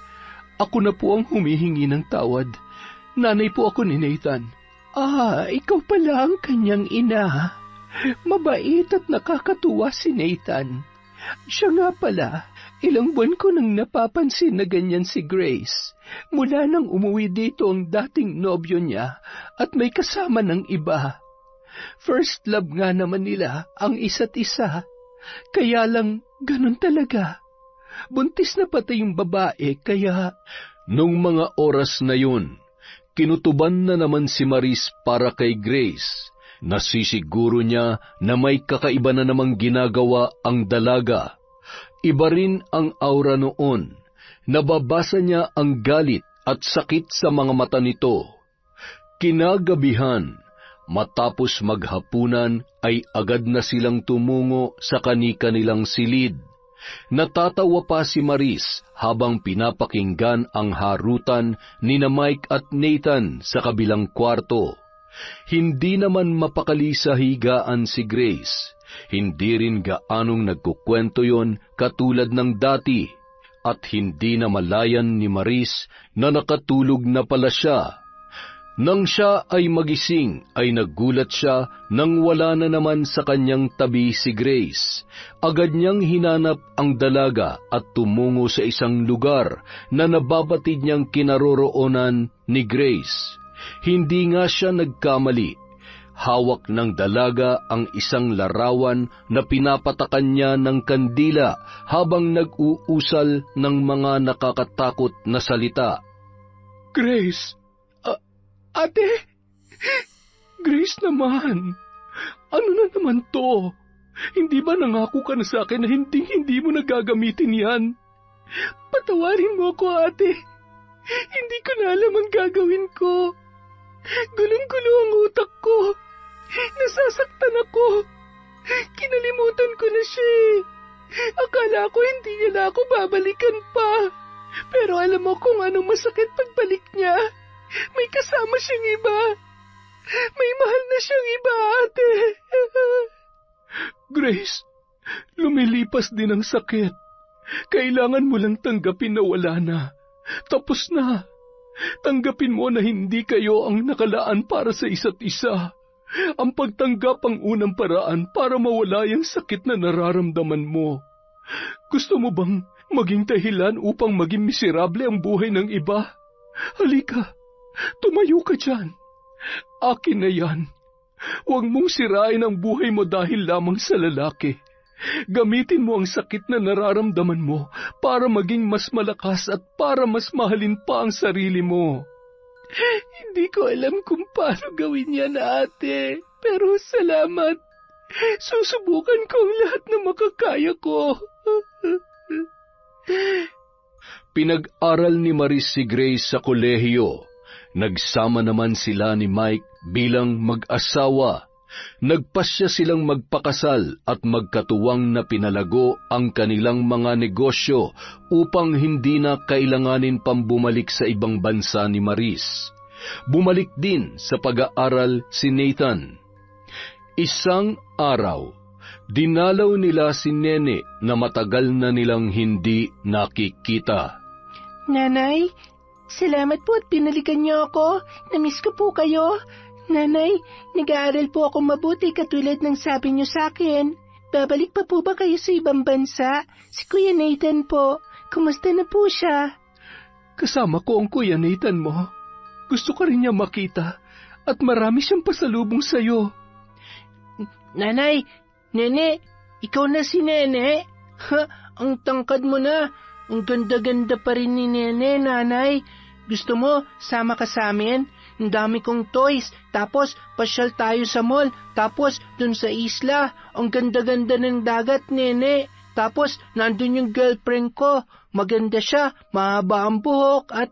Ako na po ang humihingi ng tawad. Nanay po ako ni Nathan. Ikaw pala ang kanyang ina. Mabait at nakakatuwa si Nathan. Siya nga pala, ilang buwan ko nang napapansin na ganyan si Grace. Mula nang umuwi dito ang dating nobyo niya at may kasama ng iba. First love nga naman nila ang isa't isa. Kaya lang ganun talaga. Buntis na pati yung babae kaya... Nung mga oras na yun, kinutuban na naman si Maris para kay Grace. Nasisiguro niya na may kakaiba na namang ginagawa ang dalaga. Iba rin ang aura noon. Nababasa niya ang galit at sakit sa mga mata nito. Kinagabihan, matapos maghapunan ay agad na silang tumungo sa kani-kanilang silid. Natatawa pa si Maris habang pinapakinggan ang harutan ni Mike at Nathan sa kabilang kwarto. Hindi naman mapakali sa higaan si Grace. Hindi rin gaanong nagkukwento yon katulad ng dati. At hindi na malayan ni Maris na nakatulog na pala siya. Nang siya ay magising, ay nagulat siya nang wala na naman sa kanyang tabi si Grace. Agad niyang hinanap ang dalaga at tumungo sa isang lugar na nababatid niyang kinaroroonan ni Grace. Hindi nga siya nagkamali. Hawak ng dalaga ang isang larawan na pinapatakan niya ng kandila habang nag-uusal ng mga nakakatakot na salita. Grace! Ate! Grace naman! Ano na naman to? Hindi ba nangako ka na sa akin na hindi mo nagagamitin yan? Patawarin mo ako, ate. Hindi ko na alam ang gagawin ko. Gulong-gulo ang utak ko. Nasasaktan ako. Kinalimutan ko na siya eh. Akala ko hindi niya na ako babalikan pa. Pero alam mo kung anong masakit pagbalik niya. May kasama siyang iba. May mahal na siyang iba, ate. Grace, lumilipas din ang sakit. Kailangan mo lang tanggapin na wala na. Tapos na. Tanggapin mo na hindi kayo ang nakalaan para sa isa't isa. Ang pagtanggap ang unang paraan para mawala yung sakit na nararamdaman mo. Gusto mo bang maging dahilan upang maging miserable ang buhay ng iba? Halika. Tumayo ka dyan. Akin na yan. Huwag mong sirain ang buhay mo dahil lamang sa lalaki. Gamitin mo ang sakit na nararamdaman mo para maging mas malakas at para mas mahalin pa ang sarili mo. Hindi ko alam kung paano gawin yan, ate. Pero salamat. Susubukan ko ang lahat na makakaya ko. Pinag-aral ni Maris si Grace sa kolehiyo. Nagsama naman sila ni Mike bilang mag-asawa. Nagpasya silang magpakasal at magkatuwang na pinalago ang kanilang mga negosyo upang hindi na kailanganin pang bumalik sa ibang bansa ni Maris. Bumalik din sa pag-aaral si Nathan. Isang araw, dinalaw nila si Nene na matagal na nilang hindi nakikita. Nanay, salamat po at pinalikan niyo ako. Namiss ko po kayo. Nanay, nag-aaral po ako mabuti katulad ng sabi niyo sa akin. Babalik pa po ba kayo sa ibang bansa? Si Kuya Nathan po. Kumusta na po siya? Kasama ko ang Kuya Nathan mo. Gusto ka rin niya makita at marami siyang pasalubong sa'yo. Nanay, Nene, ikaw na si Nene. Ang tangkad mo na. Ang ganda-ganda pa rin ni Nene, nanay. Gusto mo, sama ka sa amin? Ang dami kong toys. Tapos, pasyal tayo sa mall. Tapos, dun sa isla. Ang ganda-ganda ng dagat, Nene. Tapos, nandun yung girlfriend ko. Maganda siya, mahaba ang buhok at...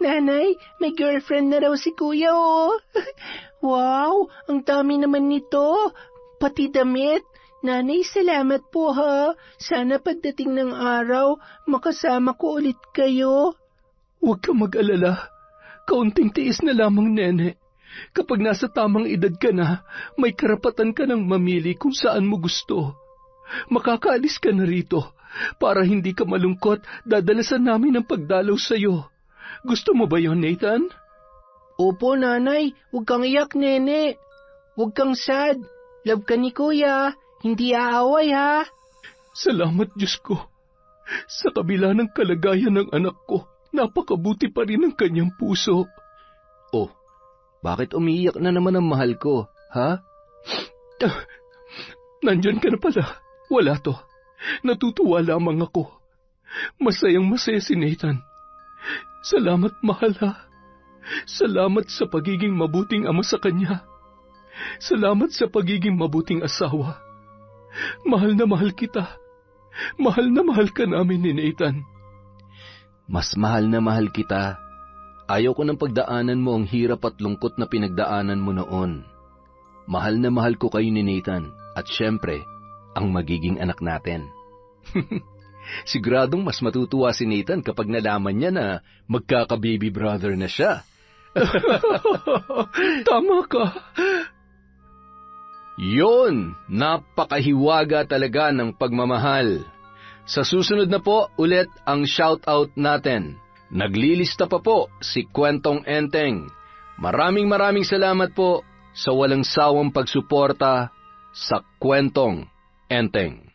Nanay, may girlfriend na raw si Kuya, oh. Wow, ang dami naman nito. Pati damit. Nanay, salamat po ha. Sana pagdating ng araw, makasama ko ulit kayo. Huwag ka mag-alala. Kaunting tiis na lamang, nene. Kapag nasa tamang edad ka na, may karapatan ka ng mamili kung saan mo gusto. Makakaalis ka na rito. Para hindi ka malungkot, dadalasan namin ang pagdalaw sa'yo. Gusto mo ba yon, Nathan? Opo, nanay. Huwag kang iyak, nene. Huwag kang sad. Love ka ni Kuya. Hindi aaway, ha? Salamat, Diyos ko. Sa kabila ng kalagayan ng anak ko, napakabuti pa rin ang kanyang puso. Oh, bakit umiiyak na naman ang mahal ko, ha? Nandyan ka na pala. Wala to. Natutuwa lamang ako. Masayang masaya si Nathan. Salamat, mahal, ha? Salamat sa pagiging mabuting ama sa kanya. Salamat sa pagiging mabuting asawa. Mahal na mahal kita. Mahal na mahal ka namin ni Nathan. Mas mahal na mahal kita. Ayaw ko ng pagdaanan mo ang hirap at lungkot na pinagdaanan mo noon. Mahal na mahal ko kayo ni Nathan at syempre, ang magiging anak natin. Siguradong mas matutuwa si Nathan kapag nalaman niya na magkaka-baby brother na siya. Tama ka. Yon, napakahiwaga talaga ng pagmamahal. Sa susunod na po ulit ang shoutout natin. Naglilista pa po si Kwentong Enteng. Maraming salamat po sa walang sawang pagsuporta sa Kwentong Enteng.